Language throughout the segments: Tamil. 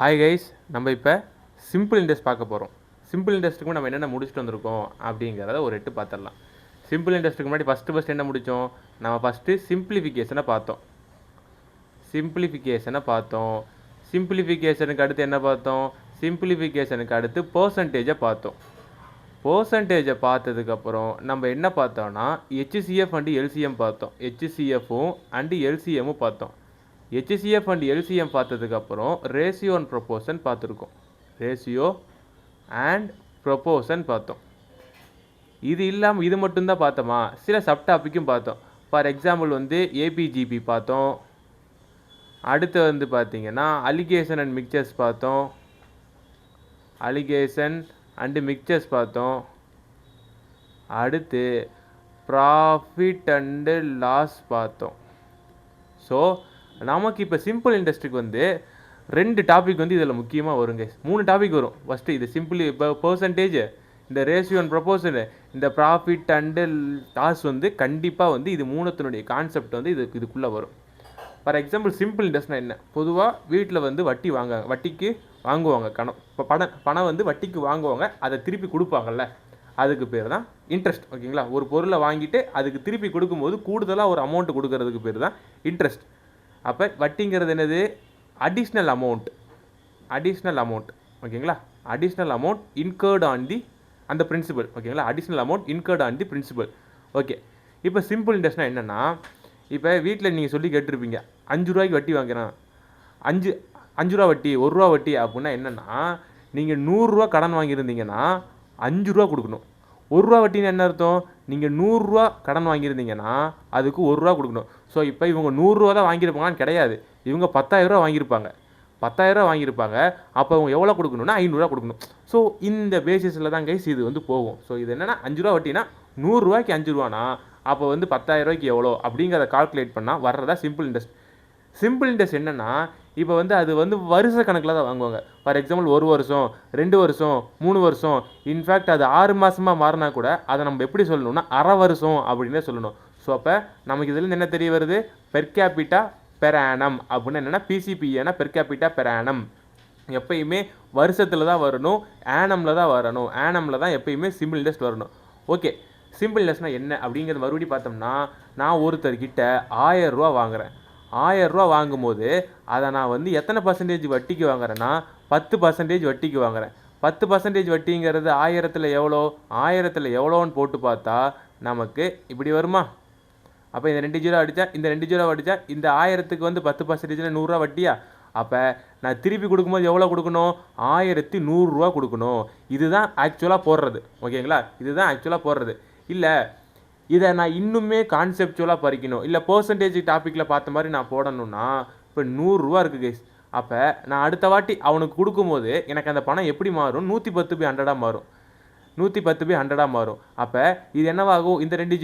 ஹாய் கைஸ், நம்ம இப்போ சிம்பிள் இன்ட்ரெஸ்ட் பார்க்க போகிறோம். சிம்பிள் இன்ட்ரெஸ்ட்டுக்கு நம்ம என்னென்ன முடிச்சுட்டு வந்திருக்கோம் அப்படிங்கிறத ஒரு எட்டு பார்த்துடலாம். சிம்பிள் இன்ட்ரெஸ்ட்டுக்கு முன்னாடி ஃபஸ்ட்டு என்ன முடித்தோம்? நம்ம ஃபஸ்ட்டு சிம்பிளிஃபிகேஷனை பார்த்தோம். சிம்பிளிஃபிகேஷனுக்கு அடுத்து என்ன பார்த்தோம்? சிம்பிளிஃபிகேஷனுக்கு அடுத்து பர்சன்டேஜை பார்த்தோம். பர்சன்டேஜை பார்த்ததுக்கப்புறம் நம்ம என்ன பார்த்தோம்னா ஹெச்சிஎஃப் அண்டு எல்சிஎம் பார்த்தோம். ஹெச்சிஎஃப்பும் அண்டு எல்சிஎம்மும் பார்த்தோம். ஹெச்சிஎஃப் அண்ட் எல்சிஎம் பார்த்ததுக்கப்புறம் ரேஷியோ அண்ட் ப்ரொப்போர்ஷன் பார்த்துருக்கோம். பார்த்தோம். இது இல்லாமல் இது மட்டும்தான் பார்த்தோமா? சில சப் டாப்பிக்கும் பார்த்தோம். ஃபார் எக்ஸாம்பிள் ஏபிஜிபி பார்த்தோம். அடுத்து பார்த்தீங்கன்னா அலிகேஷன் அண்ட் மிக்சர்ஸ் பார்த்தோம். அடுத்து ப்ராஃபிட் அண்டு லாஸ் பார்த்தோம். ஸோ நமக்கு இப்போ சிம்பிள் இன்ட்ரெஸ்ட்டுக்கு 2 டாபிக் இதில் முக்கியமாக வருங்க. 3 டாபிக் வரும். ஃபஸ்ட்டு இது சிம்பிள் இப்போ பர்சன்டேஜ், இந்த ரேஷியோ அண்ட் ப்ரொப்போர்ஷனு, இந்த ப்ராஃபிட் அண்டு லாஸ் கண்டிப்பாக இது மூணுத்தினுடைய கான்செப்ட் இதுக்குள்ளே வரும். ஃபார் எக்ஸாம்பிள் சிம்பிள் இன்ட்ரெஸ்ட்னா என்ன? பொதுவாக வீட்டில் வட்டிக்கு வாங்குவாங்க. இப்போ பணம் வட்டிக்கு வாங்குவாங்க, அதை திருப்பி கொடுப்பாங்கல்ல, அதுக்கு பேர் தான் இன்ட்ரெஸ்ட். ஓகேங்களா? ஒரு பொருளை வாங்கிட்டு அதுக்கு திருப்பி கொடுக்கும்போது கூடுதலாக ஒரு அமௌண்ட் கொடுக்கறதுக்கு பேர் தான் இன்ட்ரெஸ்ட். அப்போ வட்டிங்கிறது என்னது? Additional amount. ஓகேங்களா? Additional amount incurred on the அந்த பிரின்சிபல். ஓகேங்களா? Additional amount incurred on the principal. Okay, இப்போ சிம்பிள் இன்ட்ரெஸ்ட்னா என்னென்னா, இப்போ வீட்டில் நீங்கள் சொல்லி கேட்டிருப்பீங்க, 5 ரூபாய்க்கு வட்டி வாங்குறேன், 5 ரூபா வட்டி, 1 ரூபா வட்டி அப்படின்னா என்னென்னா, நீங்கள் 100 ரூபா கடன் வாங்கியிருந்தீங்கன்னா 5 ரூபா கொடுக்கணும். 1 ரூபா வட்டின்னு என்ன அர்த்தம்? நீங்கள் 100 ரூபா கடன் வாங்கியிருந்தீங்கன்னா அதுக்கு 1 ரூபா கொடுக்கணும். ஸோ இப்போ இவங்க 100 ரூபா தான் வாங்கியிருப்பாங்கன்னு கிடையாது, இவங்க 10,000 ரூபா வாங்கியிருப்பாங்க. அப்போ அவங்க எவ்வளோ கொடுக்கணும்னா 500 ரூபா கொடுக்கணும். ஸோ இந்த பேசிஸில் தான் கைஸ் இது போகும். ஸோ இது என்னென்னா 5 ரூபா வட்டினா 100 ரூபாய்க்கு 5 ரூபானா அப்போ 10,000 ரூபாய்க்கு எவ்வளோ அப்படிங்கிறத கால்குலேட் பண்ணால் வர்றதா சிம்பிள் இன்ட்ரெஸ்ட். சிம்பிள் இன்ட்ரெஸ்ட் என்னென்னா, இப்போ அது வருஷ கணக்கில் தான் வாங்குவாங்க. ஃபார் எக்ஸாம்பிள் 1 வருஷம், 2 வருஷம், 3 வருஷம், இன்ஃபேக்ட் அது 6 மாதமாக மாறினா கூட அதை நம்ம எப்படி சொல்லணும்னா அரை வருஷம் அப்படின்னே சொல்லணும். ஸோ அப்போ நமக்கு இதுலேருந்து என்ன தெரிய வருது? பெர் கேபிட்டா பெர் ஆனம் அப்படின்னு என்னென்னா பிசிபிஏனா பெர் கேபிட்டா பெர் ஆனம். எப்பயுமே வருஷத்தில் தான் வரணும், ஆனமில் தான் வரணும். ஆனமில் தான் எப்பயுமே சிம்பிள் இன்ட்ரெஸ்ட் வரணும். ஓகே, சிம்பிள் இன்ட்ரெஸ்ட்னா என்ன அப்படிங்கிறது மறுபடியும் பார்த்தோம்னா, நான் ஒருத்தர்கிட்ட 1000 ரூபா வாங்குகிறேன். 1000 ரூபா வாங்கும்போது அதை நான் எத்தனை பர்சன்டேஜ் வட்டிக்கு வாங்குறேன்னா 10% வட்டிக்கு வாங்குகிறேன். 10% வட்டிங்கிறது 1000ல் எவ்வளோ? 1000ல் எவ்வளோன்னு போட்டு பார்த்தா நமக்கு இப்படி வருமா? அப்போ இந்த 2 ஜீரோ அடித்தா இந்த 1000க்கு 10% 100 ரூபா வட்டியா? அப்போ நான் திருப்பி கொடுக்கும்போது எவ்வளோ கொடுக்கணும்? 1100 ரூபா கொடுக்கணும். இதுதான் ஆக்சுவலாக போடுறது. ஓகேங்களா? இதுதான் ஆக்சுவலாக போடுறது. இல்லை இதை நான் இன்னுமே கான்செப்டுவலாக பறிக்கணும், இல்லை பர்சன்டேஜ் டாப்பிக்கில் பார்த்த மாதிரி நான் போடணும்னா இப்போ 100 ரூபா இருக்குது கைஸ். அப்போ நான் அடுத்த வாட்டி அவனுக்கு கொடுக்கும்போது எனக்கு அந்த பணம் எப்படி மாறும்? 110/100 மாறும். 110/100 மாறும். அப்போ இது என்னவாகும்? இந்த 2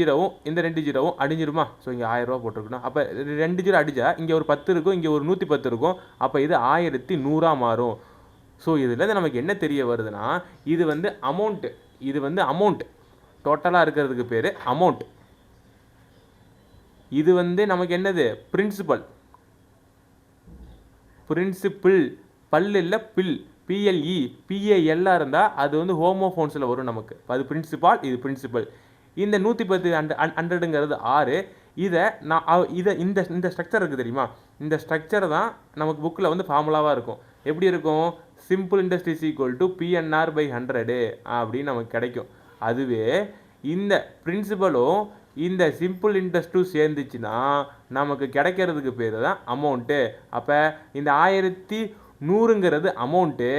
ஜீரோவும் அடிஞ்சிருமா? ஸோ இங்கே 1000 ரூபா போட்டிருக்கணும். அப்போ 2 ஜீரோ அடித்தா இங்கே ஒரு 10 இருக்கும், இங்கே ஒரு 110 இருக்கும். அப்போ இது 1100 மாறும். ஸோ இதுலேருந்து நமக்கு என்ன தெரிய வருதுன்னா, இது அமௌண்ட்டு. அமௌண்ட் டோட்டலாக இருக்கிறதுக்கு பேர் அமௌண்ட். இது நமக்கு என்னது? பிரின்சிபல். பல் இல்லை பில், பிஎல்இ, பிஏஎல்லாக இருந்தால் அது ஹோமோஃபோன்ஸில் வரும் நமக்கு. அது பிரின்சிபால், இது பிரின்சிபல். இந்த 110/100ங்கிறது 6. இந்த ஸ்ட்ரக்சர் இருக்குது தெரியுமா? இந்த ஸ்ட்ரக்சர் தான் நமக்கு புக்கில் ஃபார்முலாவாக இருக்கும். எப்படி இருக்கும்? Simple interest is equal to PNR/100 அப்படின்னு நமக்கு கிடைக்கும். அதுவே இந்த பிரின்சிபலும் இந்த சிம்பிள் இன்ட்ரெஸ்ட்டும் சேர்ந்துச்சுன்னா நமக்கு கிடைக்கிறதுக்கு பேர் தான் அமௌண்ட்டு. அப்போ இந்த 1100ங்கிறது அமௌண்ட்டு.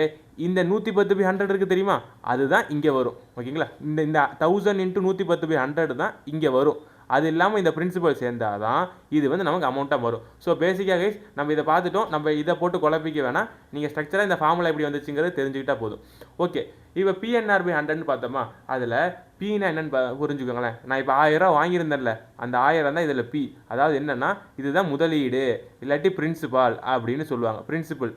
இந்த 110/100 இருக்குது தெரியுமா? அதுதான் இங்கே வரும். ஓகேங்களா? இந்த 1000 × 110/100 தான் இங்கே வரும். அது இல்லாமல் இந்த பிரின்சிபல் சேர்ந்தால் தான் இது நமக்கு அமௌண்ட்டாக வரும். ஸோ பேசிக்காக கைஸ் நம்ம இதை பார்த்துட்டோம். நம்ம இதை போட்டு குழப்பிக்க வேணாம். நீங்கள் ஸ்ட்ரக்சராக இந்த ஃபார்முலா எப்படி வந்துச்சுங்கிறது தெரிஞ்சுக்கிட்டால் போதும். ஓகே, இப்போ PNR/100ன்னு பார்த்தோமா? அதில் Pனா என்னென்னு புரிஞ்சுக்கோங்களேன். நான் இப்போ 1000 ரூபா வாங்கியிருந்தேன்ல, அந்த 1000 தான் இதில் P. அதாவது என்னென்னா இதுதான் முதலீடு, இல்லாட்டி பிரின்சிபால் அப்படின்னு சொல்லுவாங்க. பிரின்சிபல்.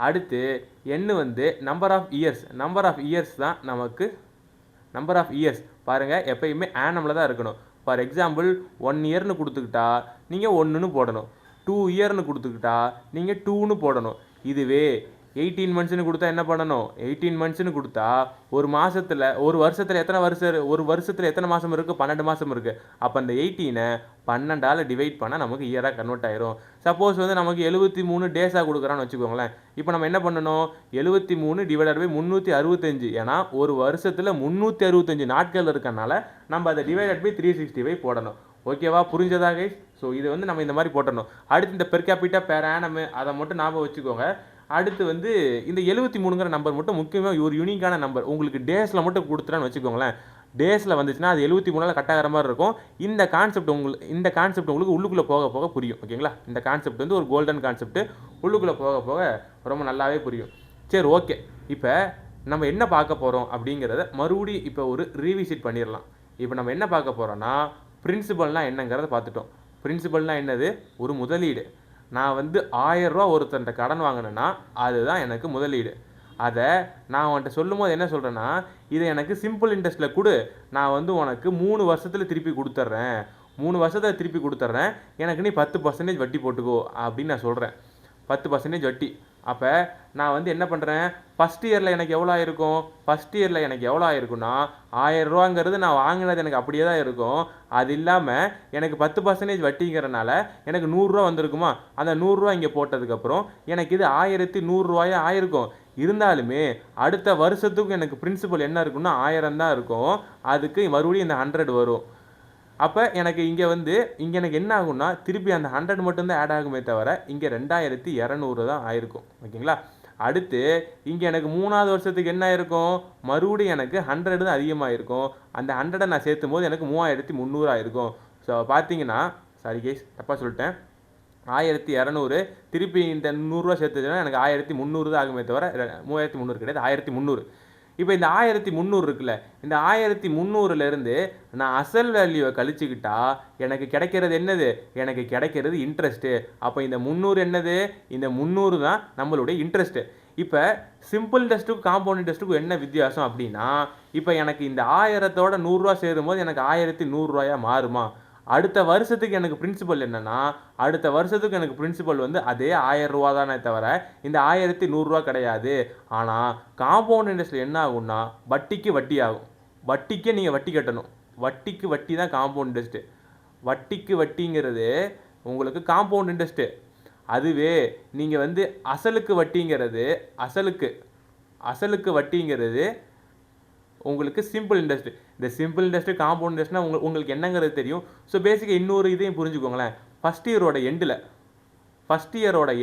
அடுத்து என்ன நம்பர் ஆஃப் இயர்ஸ் தான் நமக்கு. நம்பர் ஆஃப் இயர்ஸ் பாருங்கள், எப்பயுமே ஆனமில் தான் இருக்கணும். ஃபார் எக்ஸாம்பிள் 1 இயர்னு கொடுத்துக்கிட்டா நீங்கள் 1ன்னு போடணும். 2 இயர்னு கொடுத்துக்கிட்டா நீங்கள் 2ன்னு போடணும். இதுவே 18 மந்த்ஸ்னு கொடுத்தா என்ன பண்ணணும்? 18 மந்த்ஸ்னு கொடுத்தா ஒரு வருஷத்தில் எத்தனை மாதம் இருக்குது? 12 மாதம் இருக்குது. அப்போ அந்த 18 12ஆல் டிவைட் பண்ணால் நமக்கு இயராக கன்வெர்ட் ஆயிரும். சப்போஸ் வந்து நமக்கு 73 டேஸாக கொடுக்குறான்னு வச்சுக்கோங்களேன். இப்போ நம்ம என்ன பண்ணணும்? 73 டிவைடட் பை 365. ஏன்னா ஒரு வருஷத்தில் 365 நாட்கள் இருக்கனால நம்ம அதை டிவைடட் பை 365 போடணும். ஓகேவா? புரிஞ்சதா கைஸ்? ஸோ இது வந்து நம்ம இந்த மாதிரி போட்டணும். அடுத்து இந்த பெர் கேபிட்டா பெர் ஆனம் அதை மட்டும் ஞாபகம் வச்சுக்கோங்க. அடுத்து வந்து இந்த 73ங்கிற நம்பர் மட்டும் முக்கியமாக ஒரு யூனிக்கான நம்பர். உங்களுக்கு டேஸில் மட்டும் கொடுத்துட்டான்னு வச்சுக்கோங்களேன். டேஸில் வந்துச்சுன்னா அது 73 கட்டாகிற மாதிரி இருக்கும். இந்த கான்செப்ட் உங்களுக்கு உள்ளுக்குள்ளே போக போக புரியும். ஓகேங்களா? இந்த கான்செப்ட் வந்து ஒரு கோல்டன் கான்செப்ட். உள்ளுக்குள்ளே போக போக ரொம்ப நல்லாவே புரியும். சரி, ஓகே. இப்போ நம்ம என்ன பார்க்க போகிறோம் அப்படிங்கிறத மறுபடியும் இப்போ ஒரு ரீவிசிட் பண்ணிடலாம். இப்போ நம்ம என்ன பார்க்க போகிறோன்னா, பிரின்சிபல்னால் என்னங்கிறத பார்த்துட்டோம். பிரின்சிபல்னால் என்னது? ஒரு முதலீடு. நான் வந்து 1000 ரூபா ஒருத்தன்ட்ட கடன் வாங்கினேன்னா அதுதான் எனக்கு முதலீடு. அதை நான் அவன்கிட்ட சொல்லும் போது என்ன சொல்கிறேன்னா, இதை எனக்கு சிம்பிள் இன்ட்ரெஸ்ட்டில் கொடு, நான் வந்து உனக்கு 3 வருஷத்தில் திருப்பி கொடுத்துட்றேன், 3 வருஷத்தில் திருப்பி கொடுத்துட்றேன், எனக்கு நீ 10% வட்டி போட்டுக்கோ அப்படின்னு நான் சொல்கிறேன். 10% வட்டி. அப்போ நான் வந்து என்ன பண்ணுறேன்? ஃபஸ்ட் இயரில் எனக்கு எவ்வளோ ஆயிருக்குன்னா 1000 ரூபாங்கிறது நான் வாங்கினது எனக்கு அப்படியே தான் இருக்கும். அது இல்லாமல் எனக்கு 10% வட்டிங்கிறனால எனக்கு 100 ரூபா வந்திருக்குமா? அந்த 100 ரூபா இங்கே போட்டதுக்கப்புறம் எனக்கு இது 1100 ரூபாயாக ஆயிருக்கும். இருந்தாலுமே அடுத்த வருஷத்துக்கு எனக்கு பிரின்சிபல் என்ன இருக்குன்னா 1000 தான் இருக்கும். அதுக்கு மறுபடியும் இந்த 100 வரும். அப்போ எனக்கு இங்கே எனக்கு என்ன ஆகும்னா திருப்பி அந்த 100 மட்டும்தான் ஆட் ஆகுமே தவிர இங்கே 2200 தான் ஆயிருக்கும். ஓகேங்களா? அடுத்து இங்கே எனக்கு 3ஆவது வருஷத்துக்கு என்ன ஆயிருக்கும்? மறுபடியும் எனக்கு 100 தான் அதிகமாக இருக்கும். அந்த 100 நான் சேர்த்தும் போது எனக்கு 3300 ஆயிருக்கும். ஸோ பார்த்தீங்கன்னா, சாரி கேஸ் தப்பாக சொல்லிட்டேன், 1200 திருப்பி இந்த 100 ரூபா சேர்த்துச்சுன்னா எனக்கு 1300 தான் ஆகுமே தவிர 3300 கிடையாது, 1300. இப்போ இந்த 1300 இருக்குல்ல, இந்த 1300லேருந்து நான் அசல் வேல்யூவை கழிச்சுக்கிட்டா எனக்கு கிடைக்கிறது என்னது? எனக்கு கிடைக்கிறது இன்ட்ரெஸ்ட்டு. அப்போ இந்த 300 என்னது? இந்த 300 தான் நம்மளுடைய இன்ட்ரெஸ்ட்டு. இப்போ சிம்பிள் இன்ட்ரெஸ்ட்டுக்கும் காம்பவுண்ட் இன்ட்ரெஸ்ட்டுக்கும் என்ன வித்தியாசம் அப்படின்னா, இப்போ எனக்கு இந்த 1000தோட 100 ரூபா சேரும்போது எனக்கு 1100 ரூபாயா மாறுமா? அடுத்த வருஷத்துக்கு எனக்கு பிரின்சிபல் என்னன்னா, அடுத்த வருஷத்துக்கு எனக்கு பிரின்சிபல் வந்து அதே 1000 ரூபா தானே தவிர இந்த 1100 ரூபா கிடையாது. ஆனால் காம்பவுண்ட் இன்ட்ரெஸ்ட்டில் என்ன ஆகும்னா வட்டிக்கு வட்டி ஆகும். வட்டிக்கே நீங்கள் வட்டி கட்டணும். வட்டிக்கு வட்டி தான் காம்பவுண்ட் இன்ட்ரெஸ்ட்டு. வட்டிக்கு வட்டிங்கிறது உங்களுக்கு காம்பவுண்ட் இன்ட்ரெஸ்ட்டு. அதுவே நீங்கள் வந்து அசலுக்கு வட்டிங்கிறது உங்களுக்கு சிம்பிள் இன்ட்ரெஸ்ட். இந்த சிம்பிள் இன்ட்ரெஸ்ட் காம்பவுண்ட் இன்ட்ரெஸ்ட்னா உங்களுக்கு என்னங்கிறது தெரியும். ஸோ பேசிக்காக இன்னொரு இதையும் புரிஞ்சுக்கோங்களேன். ஃபஸ்ட் இயரோட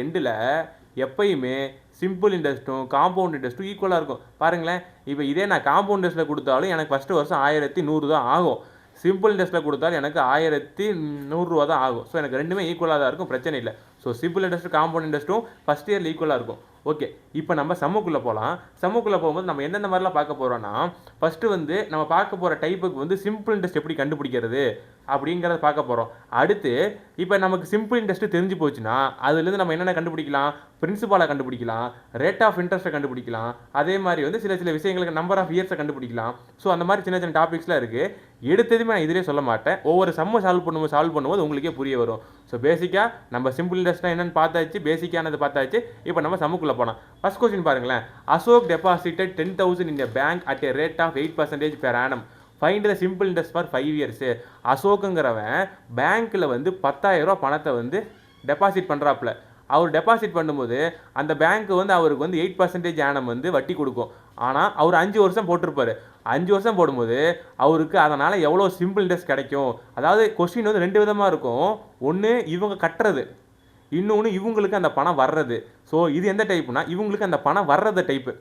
எண்டில் எப்பயுமே சிம்பிள் இன்ட்ரெஸ்ட்டும் காம்பவுண்ட் இன்ட்ரெஸ்ட்டும் ஈக்குவலாக இருக்கும். பாருங்களேன், இப்போ இதே நான் காம்பவுண்ட் இன்ட்ரெஸ்ட்டில் கொடுத்தாலும் எனக்கு ஃபஸ்ட்டு வருஷம் 1100 தான் ஆகும். சிம்பிள் இன்ட்ரெஸ்ட்டில் கொடுத்தாலும் எனக்கு 1100 ரூபா தான் ஆகும். ஸோ எனக்கு ரெண்டுமே ஈக்குவலாக தான் இருக்கும், பிரச்சனை இல்லை. ஸோ சிம்பிள் இன்ட்ரெஸ்ட் காம்பவுண்ட் இன்ட்ரெஸ்ட்டும் ஃபஸ்ட் இயரில் ஈக்குவலாக இருக்கும். ஓகே, இப்போ நம்ம சம்முக்குள்ளே போகலாம். சம்முக்குள்ளே போகும்போது நம்ம எந்தெந்த மாதிரிலாம் பார்க்க போகிறோன்னா, ஃபஸ்ட்டு வந்து நம்ம பார்க்க போகிற டைப்புக்கு வந்து சிம்பிள் இன்ட்ரெஸ்ட் எப்படி கண்டுபிடிக்கிறது அப்படிங்கிறத பார்க்க போகிறோம். அடுத்து இப்போ நமக்கு சிம்பிள் இன்ட்ரெஸ்ட்டு தெரிஞ்சு போச்சுன்னா அதுலேருந்து நம்ம என்னென்ன கண்டுபிடிக்கலாம்? பிரின்சிபாலை கண்டுபிடிக்கலாம், ரேட் ஆஃப் இன்ட்ரெஸ்ட்டை கண்டுபிடிக்கலாம், அதே மாதிரி வந்து சில விஷயங்களுக்கு நம்பர் ஆஃப் இயர்ஸை கண்டுபிடிக்கலாம். ஸோ அந்த மாதிரி சின்ன சின்ன டாபிக்ஸ்லாம் இருக்குது. எடுத்ததுமே நான் இதிலே சொல்ல மாட்டேன். ஒவ்வொரு சம்மை சால்வ் பண்ணும்போது உங்களுக்கே புரிய வரும். ஸோ பேசிக்காக நம்ம சிம்பிள் இன்ட்ரெஸ்ட்னா என்னென்னு பார்த்தாச்சு, பேசிக்கானது பார்த்தாச்சு. இப்போ நம்ம சம்முக்குள்ளே போகலாம். ஃபர்ஸ்ட் கொஸ்டின் பாருங்களேன். Ashok deposited 10,000 in a bank at a rate of 8% per annum. Find the simple interest for 5 years. அசோக்குங்கிறவன் பேங்க்கில் வந்து 10,000 ரூபா பணத்தை வந்து டெபாசிட் பண்ணுறாப்புல. அவர் டெபாசிட் பண்ணும்போது அந்த பேங்க் வந்து அவருக்கு வந்து 8% ஆனம் வந்து வட்டி கொடுக்கும். ஆனால் அவர் 5 வருஷம் போட்டிருப்பார். 5 வருஷம் போடும்போது அவருக்கு அதனால் எவ்வளோ சிம்பிள் இன்ட்ரெஸ்ட் கிடைக்கும்? அதாவது கொஸ்டின் வந்து 2 விதமாக இருக்கும். ஒன்று இவங்க கட்டுறது, இன்னொன்று இவங்களுக்கு அந்த பணம் வர்றது. ஸோ இது எந்த டைப்புனா இவங்களுக்கு அந்த பணம் வர்றத டைப்பு.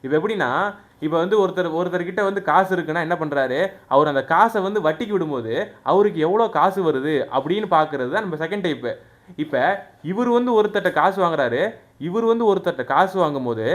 இப்போ எப்படின்னா, இப்போ வந்து ஒருத்தர்கிட்ட வந்து காசு இருக்குன்னா என்ன பண்ணுறாரு? அவர் அந்த காசை வந்து வட்டிக்கு விடும்போது அவருக்கு எவ்வளோ காசு வருது அப்படின்னு பார்க்குறது தான் நம்ம செகண்ட் டைப்பு. இப்போ இவர் வந்து ஒருத்தட்ட காசு வாங்குறாரு, காசு வாங்கும்போது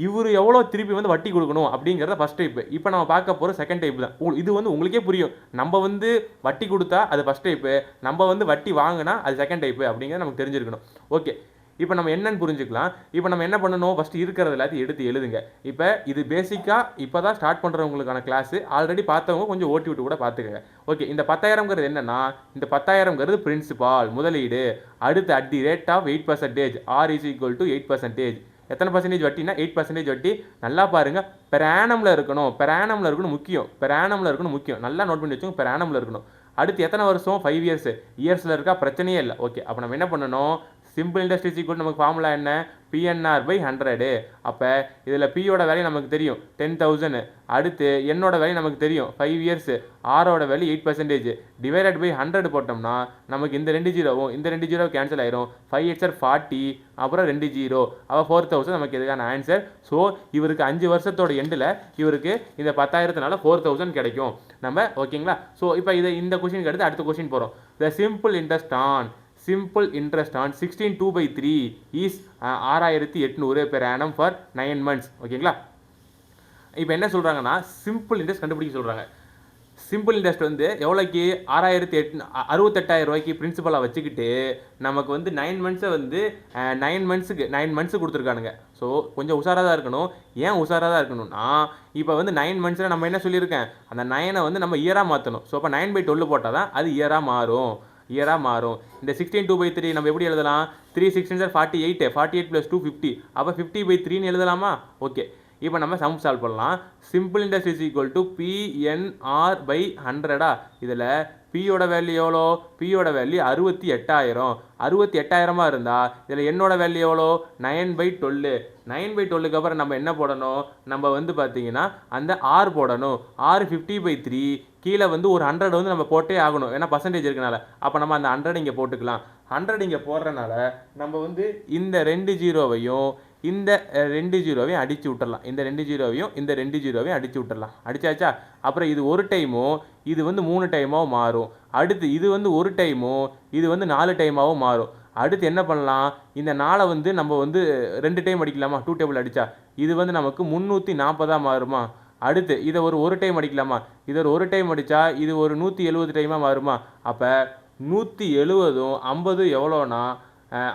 இவர் எவ்வளோ திருப்பி வந்து வட்டி கொடுக்கணும் அப்படிங்கிறத ஃபஸ்ட் டைப்பு. இப்போ நம்ம பார்க்க போகிற செகண்ட் டைப் தான். இது வந்து உங்களுக்கே புரியும். நம்ம வந்து வட்டி கொடுத்தா அது ஃபஸ்ட் டைப்பு, நம்ம வந்து வட்டி வாங்கினா அது செகண்ட் டைப்பு அப்படிங்கிறத நமக்கு தெரிஞ்சிருக்கணும். ஓகே, இப்போ நம்ம என்னன்னு புரிஞ்சுக்கலாம். இப்போ நம்ம என்ன பண்ணணும், ஃபஸ்ட்டு இருக்கிறது எல்லாத்தையும் எடுத்து எழுதுங்க. இப்போ இது பேசிக்காக இப்போ தான் ஸ்டார்ட் பண்ணுறவங்களுக்கான கிளாஸு. ஆல்ரெடி பார்த்தவங்க கொஞ்சம் ஓட்டி விட்டு கூட பார்த்துக்கங்க. ஓகே, இந்த 10,000ங்கிறது என்னன்னா, இந்த 10,000ங்கிறது பிரின்சிபால் முதலீடு. அடுத்து at the rate of 8% R is equal to 8%. எத்தனை பர்சன்டேஜ் வட்டினா 8% வட்டி. நல்லா பாருங்க, பெர் ஆனமில் இருக்கணும். பெர் ஆனமில் இருக்கணும் முக்கியம். பெர் ஆனமில் இருக்கணும் முக்கியம். நல்லா நோட் பண்ணி வச்சுக்கோங்க, பெர் ஆனமில் இருக்கணும். அடுத்து எத்தனை வருஷம், 5 இயர்ஸ். இயர்ஸில் இருக்கா, பிரச்சனையே இல்லை. ஓகே, அப்போ நம்ம என்ன பண்ணணும், சிம்பிள் இன்ட்ரெஸ்ட் இஸ் ஈக்குவல் நமக்கு ஃபார்முலா என்ன, பிஎன்ஆர் பை 100. அப்போ இதில் பியோட வேல்யூ நமக்கு தெரியும் 10,000. அடுத்து என்னோட வேல்யூ நமக்கு தெரியும் 5 இயர்ஸ். ஆரோட வேல்யூ 8%. டிவைடட் பை 100 போட்டோம்னா நமக்கு இந்த 2 ஜீரோவும் இந்த 2 ஜீரோ கேன்சல் ஆயிரும். 5 8 40, அப்புறம் 2 ஜீரோ, அப்போ 4,000 நமக்கு இதுக்கான ஆன்சர். ஸோ இவருக்கு 5 வருஷத்தோட எண்டில் இவருக்கு இந்த 10,000னால 4,000 கிடைக்கும் நம்ம. ஓகேங்களா? ஸோ இப்போ இந்த கொஸ்டினுக்கு அடுத்து அடுத்த கொஸ்டின் போகிறோம். The simple interest on 16/2/3 is 6,800 per annum for 9 months. ஓகேங்களா? இப்போ என்ன சொல்கிறாங்கன்னா, சிம்பிள் இன்ட்ரெஸ்ட் கண்டுபிடிக்க சொல்கிறாங்க. சிம்பிள் இன்ட்ரெஸ்ட் வந்து எவ்வளோக்கு, 68,000 ரூபாய்க்கு பிரின்சிபலாக வச்சுக்கிட்டு நமக்கு வந்து 9 months வந்து 9 months கொடுத்துருக்கானுங்க. ஸோ கொஞ்சம் உஷாராக தான் இருக்கணும். ஏன் உஷாராக தான் இருக்கணும்னா, இப்போ வந்து 9 months நம்ம என்ன சொல்லியிருக்கேன், அந்த 9 வந்து நம்ம இயராக மாற்றணும். ஸோ அப்போ 9/12 போட்டால் தான் அது இயராக மாறும். இந்த 16/2/3 நம்ம எப்படி எழுதலாம், 3 16 48, 48 + 2 50. அப்போ 50/3ன்னு எழுதலாமா? ஓகே, இப்போ நம்ம சம் சால்வ் பண்ணலாம். Simple interest is equal to PNR by 100. இதில் பியோட வேல்யூ எவ்வளோ, பியோட வேல்யூ 68,000. 68,000 இருந்தால் இதில் என்னோட வேல்யூ எவ்வளோ, 9/12. 9/12க்கு அப்புறம் நம்ம என்ன போடணும், நம்ம வந்து பார்த்தீங்கன்னா அந்த ஆர் போடணும். ஆர் 50/3. கீழே வந்து ஒரு 100 வந்து நம்ம போட்டே ஆகணும், ஏன்னா பர்சன்டேஜ் இருக்கனால. அப்போ நம்ம அந்த 100 இங்கே போட்டுக்கலாம். 100 இங்கே போடுறனால நம்ம வந்து இந்த 2 ஜீரோவையும் இந்த 2 ஜீரோவையும் அடித்து விட்டுடலாம். இந்த 2 ஜீரோவையும் இந்த 2 ஜீரோவையும் அடித்து விட்டுடலாம். அடிச்சாச்சா? அப்புறம் இது ஒரு டைமும் இது வந்து 3 டைமாகவும் மாறும். அடுத்து இது வந்து ஒரு டைமும் இது வந்து 4 டைமாகவும் மாறும். அடுத்து என்ன பண்ணலாம், இந்த 4 வந்து நம்ம வந்து 2 டைம் அடிக்கலாமா, 2 டேபிள் அடித்தா இது வந்து நமக்கு 340 மாறுமா. அடுத்து இதை ஒரு டைம் அடிக்கலாமா, இதை ஒரு டைம் அடித்தா இது ஒரு 170 டைமாக மாறுமா. அப்போ 170ம் 50 எவ்வளோனா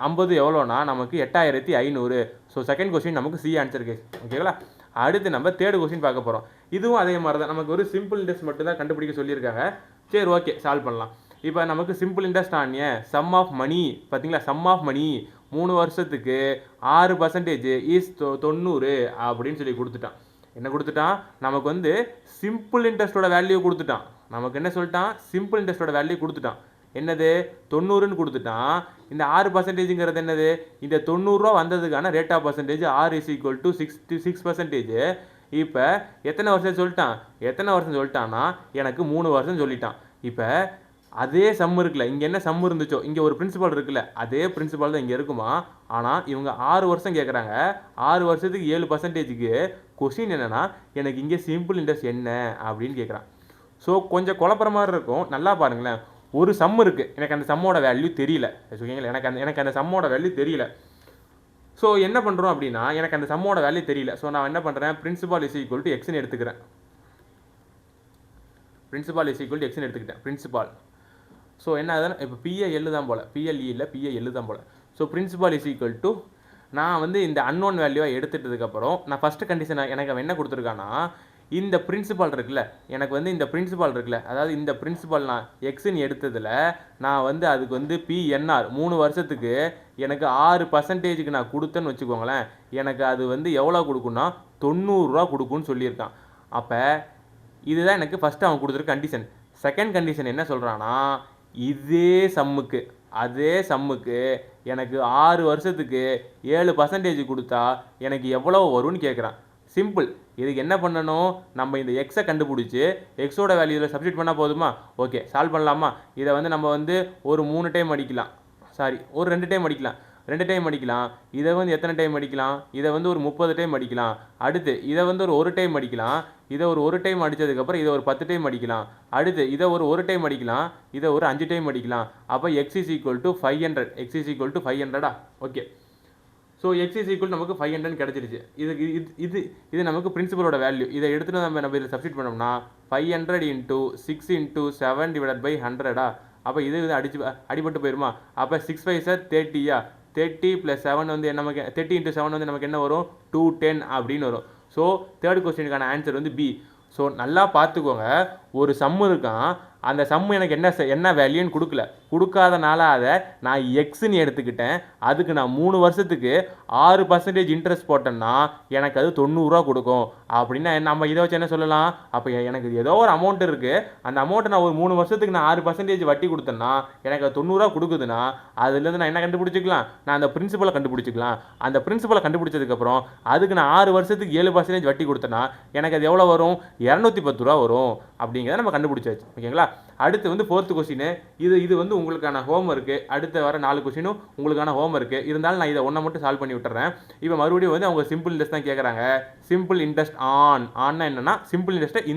50 எவ்வளோனா நமக்கு 8,500. ஸோ செகண்ட் கொஸ்டின் நமக்கு சி ஆன்சர் கேஸ். ஓகேங்களா? அடுத்து நம்ம தேர்ட் கொஸ்டின் பார்க்க போகிறோம். இதுவும் அதே மாதிரி தான், நமக்கு ஒரு சிம்பிள் இன்ட்ரெஸ்ட் மட்டும் தான் கண்டுபிடிக்க சொல்லியிருக்காங்க. சரி, ஓகே, சால்வ் பண்ணலாம். இப்போ நமக்கு சிம்பிள் இன்ட்ரெஸ்ட் ஆனிய சம் ஆஃப் மணி பார்த்தீங்களா, சம் ஆஃப் மணி 3 வருஷத்துக்கு 6% இஸ் 90 அப்படின்னு சொல்லி கொடுத்துட்டான். என்ன கொடுத்துட்டான், நமக்கு வந்து சிம்பிள் இன்ட்ரெஸ்ட்டோட வேல்யூ கொடுத்துட்டான். நமக்கு என்ன சொல்லிட்டான், சிம்பிள் இன்ட்ரெஸ்ட்டோட வேல்யூ கொடுத்துட்டான். என்னது, 90ன்னு கொடுத்துட்டான். இந்த 6%ங்கிறது என்னது, இந்த 90 ரூபா வந்ததுக்கான rate of percentage R is equal to 6%. இப்போ எத்தனை வருஷம் சொல்லிட்டான்னா எனக்கு 3 வருஷம் சொல்லிட்டான். இப்போ அதே சம் இருக்குல்ல, இங்கே என்ன சம் இருந்துச்சோ, இங்கே ஒரு பிரின்சிபல் இருக்குல்ல, அதே பிரின்சிபல் தான் இங்கே இருக்குமா. ஆனால் இவங்க 6 வருஷம் கேட்குறாங்க. 6 வருஷத்துக்கு 7%க்கு கொஸ்டின் என்னென்னா, எனக்கு இங்கே சிம்பிள் இன்ட்ரெஸ்ட் என்ன அப்படின்னு கேட்குறான். ஸோ கொஞ்சம் குழப்பற மாதிரி இருக்கும். நல்லா பாருங்களேன், ஒரு சம் இருக்குது, எனக்கு அந்த சம்மோட வேல்யூ தெரியல. ஓகேங்களா? எனக்கு அந்த சம்மோட வேல்யூ தெரியல. ஸோ என்ன பண்ணுறோம் அப்படின்னா, எனக்கு அந்த சம்மோட வேல்யூ தெரியல. ஸோ நான் என்ன பண்ணுறேன், பிரின்சிபால் இஸ் ஈக்குவல் டு எக்ஸ்ன்னு எடுத்துக்கிறேன். பிரின்சிபால். ஸோ என்ன ஆகுதுன்னா, இப்போ பிஏஎல் தான் போல், பிஎல்இ இல்லை, பிஏஎல் தான் போல். So principal is equal to, நான் வந்து இந்த அன்னோன் வேல்யூவாக எடுத்துட்டதுக்கப்புறம் நான் ஃபஸ்ட்டு கண்டிஷன் எனக்கு அவன் என்ன கொடுத்துருக்கான்னா, இந்த பிரின்சிபால் இருக்குல்ல, எனக்கு வந்து இந்த பிரின்சிபால் இருக்குல்ல, அதாவது இந்த பிரின்சிபால் நான் எக்ஸ்ன்னு எடுத்ததில் நான் வந்து அதுக்கு வந்து பிஎன்ஆர் 3 வருஷத்துக்கு எனக்கு 6%க்கு நான் கொடுத்தேன்னு வச்சுக்கோங்களேன், எனக்கு அது வந்து எவ்வளோ கொடுக்குன்னா 90 ரூபா கொடுக்குன்னு சொல்லியிருக்கான். அப்போ இதுதான் எனக்கு ஃபஸ்ட்டு அவன் கொடுத்துருக்க கண்டிஷன். செகண்ட் கண்டிஷன் என்ன சொல்கிறான்னா, அதே சம்முக்கு எனக்கு 6 வருஷத்துக்கு 7% கொடுத்தா எனக்கு எவ்வளோ வரும்னு கேட்குறான். சிம்பிள். இதுக்கு என்ன பண்ணணும், நம்ம இந்த எக்ஸை கண்டுபிடிச்சி எக்ஸோட வேல்யூவில் சப்ஸ்டிட் பண்ணால் போதுமா. ஓகே, சால்வ் பண்ணலாமா. இதை வந்து நம்ம வந்து ஒரு 3 டைம் அடிக்கலாம், ஒரு 2 டைம் அடிக்கலாம். 2 டைம் அடிக்கலாம். இதை வந்து எத்தனை டைம் அடிக்கலாம், இதை வந்து ஒரு 30 டைம் அடிக்கலாம். அடுத்து இதை வந்து ஒரு டைம் அடிக்கலாம். இதை ஒரு டைம் அடித்ததுக்கப்புறம் இதை ஒரு 10 டைம் அடிக்கலாம். அடுத்து இதை ஒரு டைம் அடிக்கலாம். இதை ஒரு 5 டைம் அடிக்கலாம். அப்போ X is equal to 500. Okay, so X is equal நமக்கு 500 கிடச்சிருச்சு. இது நமக்கு பிரின்சிபலோட வேல்யூ. இதை எடுத்துகிட்டு நம்ம இதில் சப்ஸ்டிட் பண்ணோம்னா 500 × 6 × 7 / 100. அப்போ இது அடிபட்டு போயிருமா. அப்போ 6 5 30. 30 + 7 வந்து நமக்கு 30 × 7 வந்து நமக்கு என்ன வரும் 210 அப்படின்னு வரும். ஸோ தேர்ட் கொஸ்டினுக்கான ஆன்சர் வந்து பி. ஸோ நல்லா பார்த்துக்கோங்க, ஒரு சம்மு இருக்கான், அந்த சம்மு எனக்கு என்ன வேல்யூன்னு கொடுக்கல, கொடுக்காதனால அதை நான் எக்ஸ்ன்னு எடுத்துக்கிட்டேன். அதுக்கு நான் 3 வருஷத்துக்கு 6% இன்ட்ரெஸ்ட் போட்டேன்னா எனக்கு அது 90 ரூபா கொடுக்கும் அப்படின்னா நம்ம இதை வச்சு என்ன சொல்லலாம், அப்போ எனக்கு ஏதோ ஒரு அமௌண்ட் இருக்குது, அந்த அமௌண்ட்டை நான் ஒரு 3 வருஷத்துக்கு நான் 6% வட்டி கொடுத்தேன்னா எனக்கு அது 90 ரூபா கொடுக்குதுன்னா அதுலேருந்து நான் என்ன கண்டுபிடிச்சிக்கலாம், நான் அந்த பிரின்சிபலை கண்டுபிடிச்சிக்கலாம். அந்த பிரின்சிபலை கண்டுபிடிச்சதுக்கப்புறம் அதுக்கு நான் 6 வருஷத்துக்கு 7% வட்டி கொடுத்தேன்னா எனக்கு அது எவ்வளோ வரும், 210 ரூபா வரும் அப்படிங்கிறத நம்ம கண்டுபிடிச்சாச்சு. ஓகேங்களா. அடுத்து வந்து ஃபோர்த்து கொஸ்டின், இது வந்து உங்களுக்கான ஹோம் ஒர்க்கு. அடுத்து வர 4 கொஸ்டினும் உங்களுக்கான ஹோம் ஒர்க்கு. இருந்தாலும் நான் இதை ஒன்றை மட்டும் சால்வ் பண்ணி விட்டுறேன். இப்போ மறுபடியும் வந்து அவங்க சிம்பிள் இன்ட்ரெஸ்ட் தான் கேட்குறாங்க. சிம்பிள் இன்ட்ரெஸ்ட் ஆன்னா என்னன்னா, சிம்பிள் இன்ட்ரெஸ்ட்டை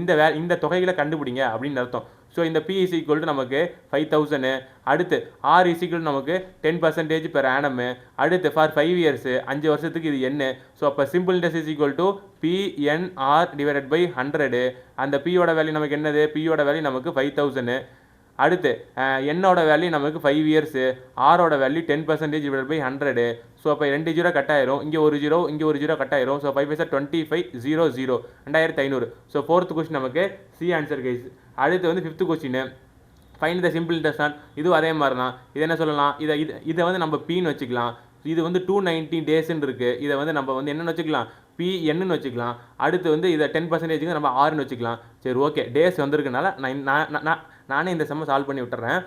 இந்த தொகைகளை கண்டுபிடிங்க அப்படின்னு அர்த்தம். ஸோ இந்த P = நமக்கு 5000. அடுத்து R = நமக்கு 10% பெர் ஆனம். அடுத்து ஃபார் 5 இயர்ஸ், 5 வருஷத்துக்கு இது என்ன. ஸோ அப்போ சிம்பிள் இன்ட்ரெஸ்ட் = PNR / 100. அந்த Pயோட வேல்யூ நமக்கு என்னது, Pயோட வேல்யூ நமக்கு 5000. அடுத்து என்னோட வேல்யூ நமக்கு 5 இயர்ஸு, ஆரோட வேல்யூ 10% / 100. ஸோ அப்போ 2 ஜீரோ கட் ஆயிரும், இங்கே ஒரு ஜீரோ இங்கே ஒரு ஜீரோ கட் ஆயிரும். ஸோ 5 × 25 0 0 2500. ஸோ ஃபோர்த் கொஸ்டின் நமக்கு சி ஆன்சர் கைஸ். அடுத்து வந்து fifth question, find the simple interest on. இதுவும் அதே மாதிரி தான். இது என்ன சொல்லலாம், இதை வந்து நம்ம Pன்னு வச்சுக்கலாம். இது வந்து 290 டேஸ்ன்னு இருக்குது, இதை வந்து நம்ம வந்து என்னென்னு வச்சுக்கலாம், PNன்னு வச்சுக்கலாம். அடுத்து வந்து இதை 10% நம்ம Rன்னு வச்சுக்கலாம். சரி ஓகே, டேஸ் வந்திருக்கனால நானே இந்த செம்ம சால்வ் பண்ணி விட்டுறேன்.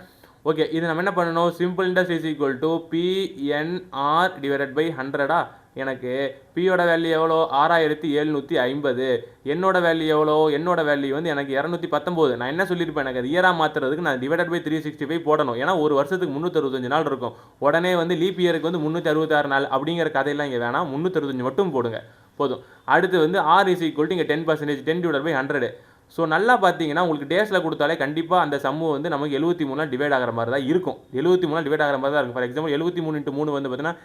ஓகே, இது நம்ம என்ன பண்ணணும், சிம்பிள் இன்ட்ரெஸ்ட் = PNR / 100. எனக்கு பியோட வேல்யூ எவ்வளோ, 6750. என்னோட வேல்யூ எவ்வளோ, என்னோட வேல்யூ வந்து எனக்கு 219. நான் என்ன சொல்லியிருப்பேன், எனக்கு அது இயராக மாற்றுறதுக்கு நான் /365 போடணும். ஏன்னா ஒரு வருஷத்துக்கு 365 நாள் இருக்கும். உடனே வந்து லீப் இயருக்கு வந்து 366 நாள் அப்படிங்கிற கதையெல்லாம் இங்கே வேணாம், 365 மட்டும் போடுங்க போதும். அடுத்து வந்து R = இங்கே 10%, 10 / 100. ஸோ நல்லா பார்த்தீங்கன்னா உங்களுக்கு டேஸில் கொடுத்தாலே கண்டிப்பாக அந்த சம்மு வந்து நமக்கு 73 டிவைட் ஆகிற மாதிரி தான் இருக்கும். 73 டிவைட் ஆகிற மாதிரி தான் இருக்கும். ஃபார் எக்ஸாம்பிள் 73 × 3 வந்து பார்த்தீங்கன்னா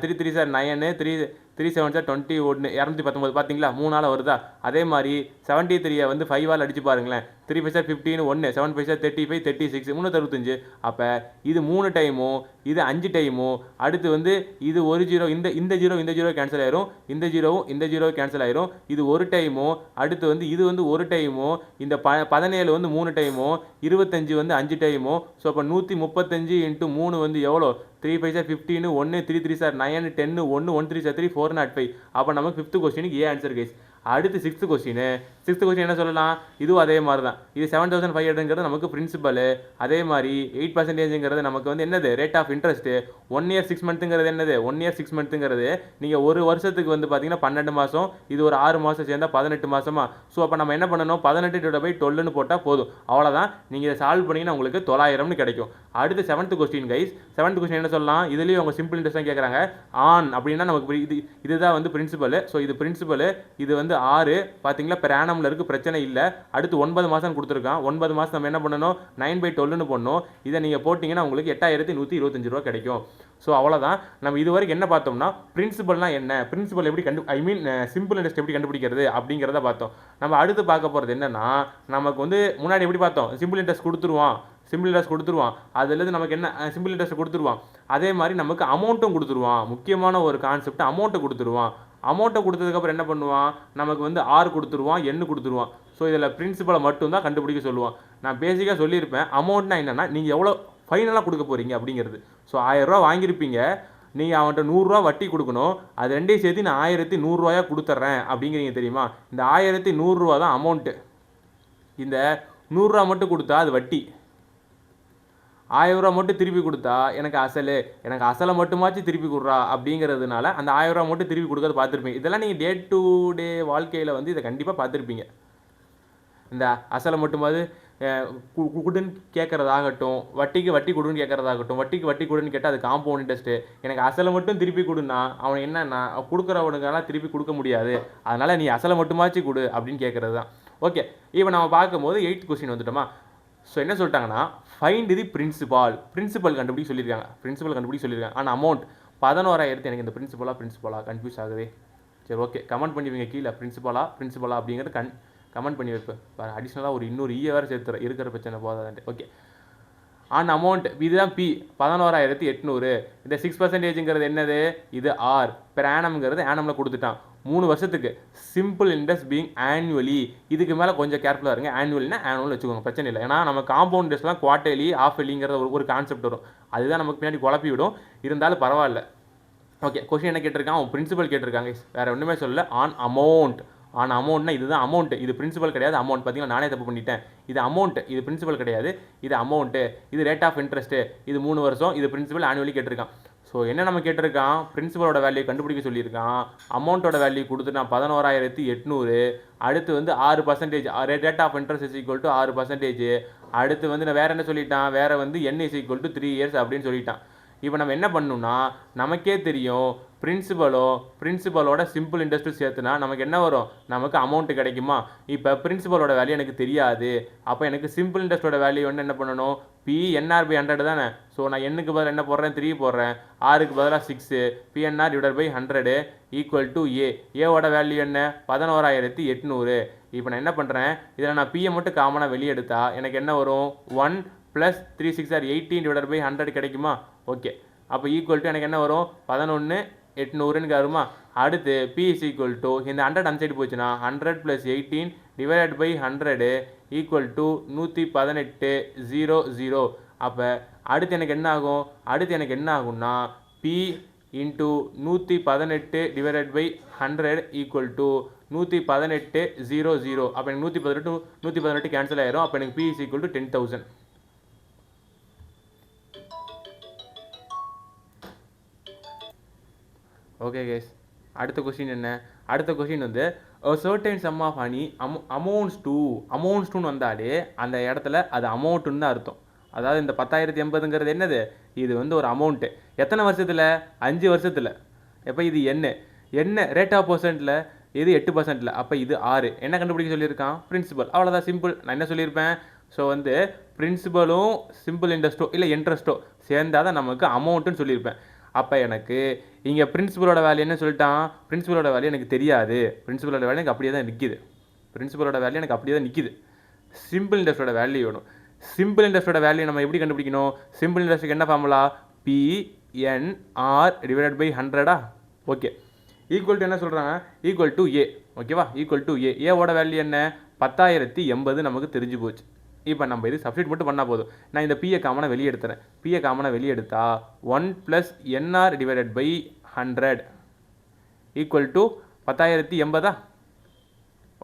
3 3 சார் 9, 3 7 சார் 21, 219 பார்த்தீங்களா, 3 நாள் வருதா. அதே மாதிரி 73 வந்து 5ஆல் அடிச்சு பாருங்களேன், 3 5 சார் 15, 1 7 5 சார் 35, 36, 365. அப்போ இது 3 டைமும் இது 5 டைமும். அடுத்து வந்து இது ஒரு ஜீரோ, இந்த ஜீரோ கேன்சல் ஆயிரும், இந்த ஜீரோ கேன்சல் ஆயிரும். இது ஒரு டைமும். அடுத்து வந்து இது வந்து ஒரு டைமும். இந்த 17 வந்து 3 டைமும், 25 வந்து 5 டைமும். ஸோ அப்போ 135 × 3 வந்து எவ்வளோ, 3 5 சார் 15, 1 3 3 சார் 9, 10, 1 1 3 சார் 3 405. அப்போ நமக்கு ஃபிஃப்த் கொஸ்டினுக்கு ஏ ஆன்சர் கைஸ். அடுத்து சிக்ஸ்த் கொஸ்டின் என்ன சொல்லலாம், இதுவும் அதே மாதிரி தான். இது 7500 நமக்கு பிரின்சிபல். அதே மாதிரி 8%ங்கிறது நமக்கு வந்து என்னது, ரேட் ஆஃப் இன்ட்ரெஸ்ட். 1 year 6 monthங்கிறது என்னது, 1 year 6 monthங்கிறது நீங்கள் ஒரு வருஷத்துக்கு வந்து பார்த்தீங்கன்னா 12 மாதம், இது ஒரு 6 மாதம் சேர்ந்தா 18 மாதமா. ஸோ அப்போ நம்ம என்ன பண்ணணும், 18/12 போட்டால் போதும். அவ்வளோதான். நீங்கள் இதை சால்வ் பண்ணிங்கன்னா உங்களுக்கு 900 கிடைக்கும். அடுத்து 7th question guys. 7th question என்ன சொல்லலாம், இதுலேயும் அவங்க சிம்பிள் இன்ட்ரெஸ்ட் தான் கேட்குறாங்க. ஆன் அப்படின்னா நமக்கு இதுதான் வந்து பிரின்சிபல். ஸோ இது பிரின்சிபல், இது வந்து 6 பார்த்தீங்களா, பெர் ஆனமில் இருக்குது, பிரச்சனை இல்லை. அடுத்து 9 மாதம் கொடுத்துருக்கான். 9 மாதம் நம்ம என்ன பண்ணணும், 9/12 போடணும். இதை நீங்கள் போட்டிங்கன்னா உங்களுக்கு 8125 ரூபா கிடைக்கும். ஸோ அவ்வளோதான். நம்ம இது வரைக்கும் என்ன பார்த்தோம்னா, பிரின்சிபல்னால் என்ன, பிரின்சிபல் எப்படி சிம்பிள் இன்ட்ரெஸ்ட் எப்படி கண்டுபிடிக்கிறது அப்படிங்கிறத பார்த்தோம். நம்ம அடுத்து பார்க்க போகிறது என்னன்னா, நமக்கு வந்து முன்னாடி எப்படி பார்த்தோம், சிம்பிள் இன்ட்ரெஸ்ட் கொடுத்துருவான். அதுலேருந்து நமக்கு என்ன, சிம்பிள் இன்ட்ரெஸ்ட் கொடுத்துருவான். அதே மாதிரி நமக்கு அமௌண்ட்டும் கொடுத்துருவான். முக்கியமான ஒரு கான்செப்ட், அமௌண்ட்டை கொடுத்துருவான். அமௌண்ட்டை கொடுத்ததுக்கப்புறம் என்ன பண்ணுவான், நமக்கு வந்து R கொடுத்துருவான், N கொடுத்துருவான். ஸோ இதில் பிரின்சிபலை மட்டும்தான் கண்டுபிடிக்க சொல்லுவான். நான் பேசிக்காக சொல்லியிருப்பேன், அமௌண்ட்னா என்னென்னா நீங்கள் எவ்வளோ ஃபைனலாக கொடுக்க போகிறீங்க அப்படிங்கிறது. ஸோ 1000 ரூபா வாங்கியிருப்பீங்க, நீங்கள் அவன்கிட்ட 100 ரூபா வட்டி கொடுக்கணும். அது ரெண்டையும் சேர்த்து நான் 1100 ரூபாயாக கொடுத்துட்றேன் அப்படிங்கிறீங்க தெரியுமா. இந்த 1100 ரூபா தான் அமௌண்ட்டு. இந்த 100 ரூபா மட்டும் கொடுத்தா அது வட்டி. 1000 ரூபா மட்டும் திருப்பி கொடுத்தா எனக்கு அசலை மட்டுமாச்சும் திருப்பி கொடுறா அப்படிங்கிறதுனால அந்த 1000 ரூபா மட்டும் திருப்பி கொடுக்கறது பார்த்துருப்பீங்க. இதெல்லாம் நீங்கள் டே டு டே வாழ்க்கையில் வந்து இதை கண்டிப்பாக பார்த்துருப்பீங்க. இந்த அசலை மட்டுமாவது கொடுன்னு கேட்குறதாகட்டும், வட்டி கொடுன்னு கேட்குறதாகட்டும், வட்டி கொடுன்னு கேட்டால் அது காம்பவுண்ட் இன்ட்ரெஸ்ட்டு. எனக்கு அசலை மட்டும் திருப்பி கொடுன்னா அவன் என்னன்னா கொடுக்குறவனுக்கெல்லாம் திருப்பி கொடுக்க முடியாது, அதனால் நீ அசலை மட்டுமாச்சு கொடு அப்படின்னு கேட்குறது தான். ஓகே, இப்போ நம்ம பார்க்கும்போது 8th கொஸ்டின் வந்துட்டோமா. ஸோ என்ன சொல்லிட்டாங்கன்னா, ஃபைண்ட் தி பிரின்சிபல் கண்டுபிடிக்க சொல்லியிருக்காங்க. ஆனால் அமௌண்ட் 11000. எனக்கு இந்த பிரின்சிபலா கன்ஃபியூஸ் ஆகுது. சரி ஓகே, கமெண்ட் பண்ணிவிங்க கீழே பிரின்சிபலா அப்படிங்கிறது கமெண்ட் பண்ணி வைப்பேன். அடிஷ்னலாக இன்னொரு வேறு சேர்த்துறேன், இருக்கிற பிரச்சனை போதாது. ஓகே, ஆன் அமௌண்ட் இதுதான் பி 11,800. இந்த 6%ங்கிறது என்னது, இது ஆர். பெர் ஆனம்ங்கிறது ஆனமில் கொடுத்துட்டான் 3 வருஷத்துக்கு. Simple interest being annually. இதுக்கு மேலே கொஞ்சம் கேர்ஃபுல்லாக இருங்க. ஆனுவல்னா ஆனுவல் வச்சுக்கோங்க, பிரச்சனை இல்லை. ஏன்னா நம்ம காம்பவுண்ட் இன்ட்ரெஸ்ட்லாம் குவார்டர்லி ஆஃப் ஒரு கான்செப்ட் வரும். அதுதான் நமக்கு பின்னாடி குழப்பி விடும். இருந்தாலும் பரவாயில்ல. ஓகே, கொஸ்டின் என்ன கேட்டிருக்கான், அவன் பிரின்சிபல் கேட்டிருக்காங்க. வேறு ஒன்றுமே சொல்லல. On amount. ஆன் அமௌண்ட்னா இதுதான் அமௌண்ட். இது பிரின்சிபல் கிடையாது, அமௌண்ட். பார்த்தீங்கன்னா நானே தப்பு பண்ணிட்டேன். இது அமௌண்ட், இது பிரின்சிபல் கிடையாது, இது அமௌண்ட்டு. இது ரேட் ஆஃப் இன்ட்ரெஸ்ட்டு. இது 3 வருஷம். இது பிரின்சிபல் ஆனுவலி கேட்டிருக்கான். ஸோ என்ன நம்ம கேட்டிருக்கான், பிரின்சிபலோட வேல்யூ கண்டுபிடிக்க சொல்லியிருக்கான். அமௌண்ட்டோட வேல்யூ கொடுத்துட்டான் 11,800. அடுத்து வந்து 6%. Rate of interest is equal to 6%. அடுத்து வந்து நான் வேறு என்ன சொல்லிட்டான், வேறு வந்து n is equal to 3 years அப்படின்னு சொல்லிட்டான். இப்போ நம்ம என்ன பண்ணணும்னா, நமக்கே தெரியும் பிரின்சிபலோட சிம்பிள் இன்ட்ரெஸ்ட்டு சேர்த்துனா நமக்கு என்ன வரும், நமக்கு அமௌண்ட்டு கிடைக்குமா. இப்போ பிரின்சிபலோட வேல்யூ எனக்கு தெரியாது. அப்போ எனக்கு சிம்பிள் இன்ட்ரெஸ்ட்டோட வேல்யூ வந்து என்ன பண்ணணும், PNR/100 தானே. ஸோ நான் எண்ணுக்கு பதில் என்ன போடுறேன், 3 போடுறேன். ஆறுக்கு பதிலாக 6. PNR/100 ஈக்குவல் டு ஏவோட வேல்யூ என்ன, 11,800. இப்போ நான் என்ன பண்ணுறேன், இதில் நான் பியை மட்டும் காமனாக வெளியே எடுத்தா எனக்கு என்ன வரும், 1 + 3 6 are 18/100 கிடைக்குமா. ஓகே, அப்போ ஈக்குவல் டு எனக்கு என்ன வரும், 11,800ன்னு வருமா. அடுத்து P இஸ் ஈக்குவல் டு இந்த 100 அந்த சைடு போச்சுன்னா 100 + 18/100 ஈக்குவல் டு 118,000. அப்போ அடுத்து எனக்கு என்ன ஆகும், ஆகும்னா P இன்ட்டு 118/100 ஈக்குவல் டு 118,000. அப்போ எனக்கு 118 கேன்சல் ஆயிரும். அப்போ எனக்கு P is equal to 10,000. Okay guys, அடுத்த கொஸ்டின் என்ன, அடுத்த கொஸ்டின் வந்து a certain sum of money amounts to வந்தாலே அந்த இடத்துல அது அமௌண்ட்டுன்னு தான் அர்த்தம். அதாவது இந்த 10,080ங்கிறது என்னது, இது வந்து ஒரு அமௌண்ட்டு. எத்தனை வருஷத்தில், 5 வருஷத்தில். எப்போ இது என்ன ரேட் ஆஃப் பர்சன்ட்டில், இது 8%. அப்போ இது 6. என்ன கண்டுபிடிக்க சொல்லியிருக்கான், பிரின்சிபல். அவ்வளோதான், சிம்பிள். நான் என்ன சொல்லியிருப்பேன், ஸோ வந்து பிரின்சிபலும் சிம்பிள் இன்ட்ரெஸ்ட்டோ இல்லை இன்ட்ரெஸ்ட்டோ சேர்ந்தால் தான் நமக்கு அமௌண்ட்டுன்னு சொல்லியிருப்பேன். அப்போ எனக்கு இங்கே பிரின்சிபலோட வேல்யூ என்ன சொல்லிட்டான், பிரின்சிபலோட வேல்யூ எனக்கு தெரியாது. பிரின்சிபலோட வேல்யூ எனக்கு அப்படியே தான் நிற்கிது. சிம்பிள் இன்ட்ரெஸ்ட்டோட வேல்யூ வேணும். சிம்பிள் இன்ட்ரெஸ்ட்டோட வேல்யூ நம்ம எப்படி கண்டுபிடிக்கணும், சிம்பிள் இன்ட்ரெஸ்ட்டுக்கு என்ன formula, PNR/100. Okay, equal to என்ன சொல்கிறாங்க, ஈக்குவல் டு A. ஓகேவா, ஈக்குவல் டு ஏவோட வேல்யூ என்ன, 10,080 நமக்கு தெரிஞ்சு போச்சு. இப்போ நம்ம இது சப்ஸ்டிட் மட்டும் பண்ணால் போதும். நான் இந்த பிஏ காமனாக வெளியே எடுத்துறேன். பிஏ காமனாக வெளியே எடுத்தா 1 + NR/100 ஈக்குவல் டு 10,080.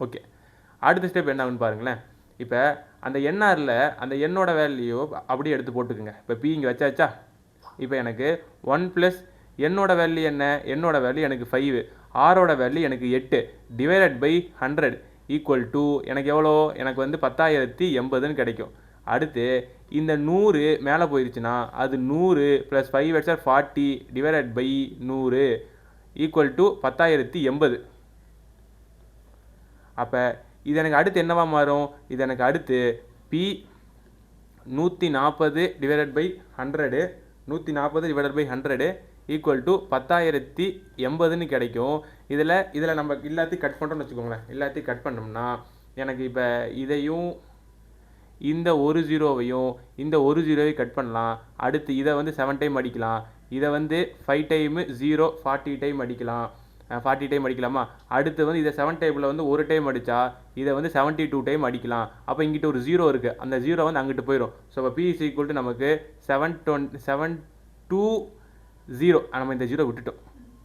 ஓகே, அடுத்த ஸ்டெப் என்ன ஆகுன்னு பாருங்களேன். இப்போ அந்த என்ஆரில் அந்த என்னோட வேல்யூ அப்படியே எடுத்து போட்டுக்குங்க. இப்போ பி இங்கே வச்சாச்சா. இப்போ எனக்கு 1 + என்னோட வேல்யூ என்ன, என்னோட வேல்யூ எனக்கு 5, ஆரோட வேல்யூ எனக்கு 8 /100 ஈக்குவல் டு எனக்கு எவ்வளோ, எனக்கு வந்து 10,080ன்னு கிடைக்கும். அடுத்து இந்த 100 மேலே போயிடுச்சுன்னா அது 100 + 5 × 40 /100 ஈக்குவல் டு 10,080. அப்போ இது எனக்கு அடுத்து என்னவா மாறும், இது எனக்கு அடுத்து P 140/100 ஈக்குவல் டு 10,080ன்னு கிடைக்கும். இதில் நம்ம எல்லாத்தையும் கட் பண்ணுறோம்னு வச்சுக்கோங்களேன். எல்லாத்தையும் கட் பண்ணோம்னா எனக்கு இப்போ இதையும் இந்த ஒரு ஜீரோவையும் இந்த ஒரு ஜீரோவையும் கட் பண்ணலாம். அடுத்து இதை வந்து 7 டைம் அடிக்கலாம். இதை வந்து 5 டைமு 0 40 டைம் அடிக்கலாம். 40 டைம் அடிக்கலாமா. அடுத்து வந்து இதை 7 டைமில் வந்து ஒரு டைம் அடித்தா இதை வந்து 72 டைம் அடிக்கலாம். அப்போ இங்கிட்ட ஒரு 0 இருக்குது, அந்த 0 வந்து அங்கிட்டு போயிடும். ஸோ இப்போ P இஸ் ஈக்குவல் டு நமக்கு 720. நம்ம இந்த 0 விட்டுட்டோம்,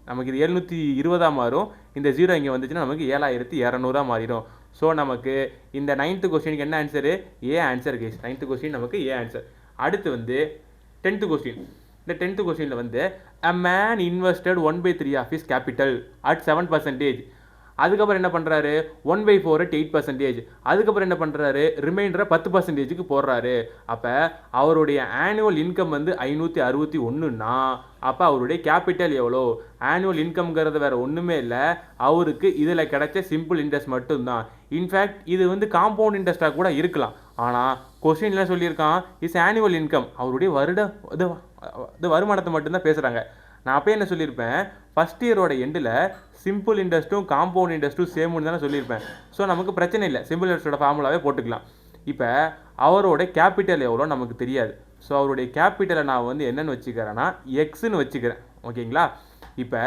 நமக்கு இது 720 மாறும். இந்த 0 இங்கே வந்துச்சுன்னா நமக்கு 7,200 மாறிடும். ஸோ நமக்கு இந்த 9th கொஸ்டினுக்கு என்ன answer, A answer case. 9th question நமக்கு ஏ ஆன்சர். அடுத்து வந்து 10th கொஸ்டின். இந்த 10th கொஸ்டினில் வந்து a man invested 1/3 of his capital at 7%. அதுக்கப்புறம் என்ன பண்ணுறாரு, 1/4 at 8%. அதுக்கப்புறம் என்ன பண்ணுறாரு, ரிமைண்டரை 10%க்கு போடுறாரு. அப்போ அவருடைய ஆனுவல் இன்கம் வந்து 561ன்னா அப்போ அவருடைய கேபிட்டல் எவ்வளோ. ஆனுவல் இன்கம்ங்கிறது வேறு ஒன்றுமே இல்லை, அவருக்கு இதில் கிடைச்ச சிம்பிள் இன்ட்ரெஸ்ட் மட்டும்தான். இன்ஃபேக்ட் இது வந்து காம்பவுண்ட் இன்ட்ரெஸ்ட்டாக கூட இருக்கலாம். ஆனால் கொஸ்டின்லாம் சொல்லியிருக்கான் இஸ் ஆனுவல் இன்கம், அவருடைய வருமானத்தை மட்டும்தான் பேசுகிறாங்க. நான் அப்போ என்ன சொல்லியிருப்பேன், ஃபஸ்ட் இயரோட எண்டில் சிம்பிள் இன்ட்ரெஸ்ட்டும் காம்பவுண்ட் இன்ட்ரெஸ்ட்டும் சேம்னு தானே சொல்லியிருப்பேன். ஸோ நமக்கு பிரச்சனை இல்லை, சிம்பிள் இன்ட்ரெஸ்ட்டோட ஃபார்முலாவே போட்டுக்கலாம். இப்போ அவரோட கேபிட்டல் எவ்வளோ நமக்கு தெரியாது. ஸோ அவருடைய கேபிட்டலை நான் வந்து என்னென்னு வச்சுக்கிறேன்னா எக்ஸ்ன்னு வச்சுக்கிறேன். ஓகேங்களா? இப்போ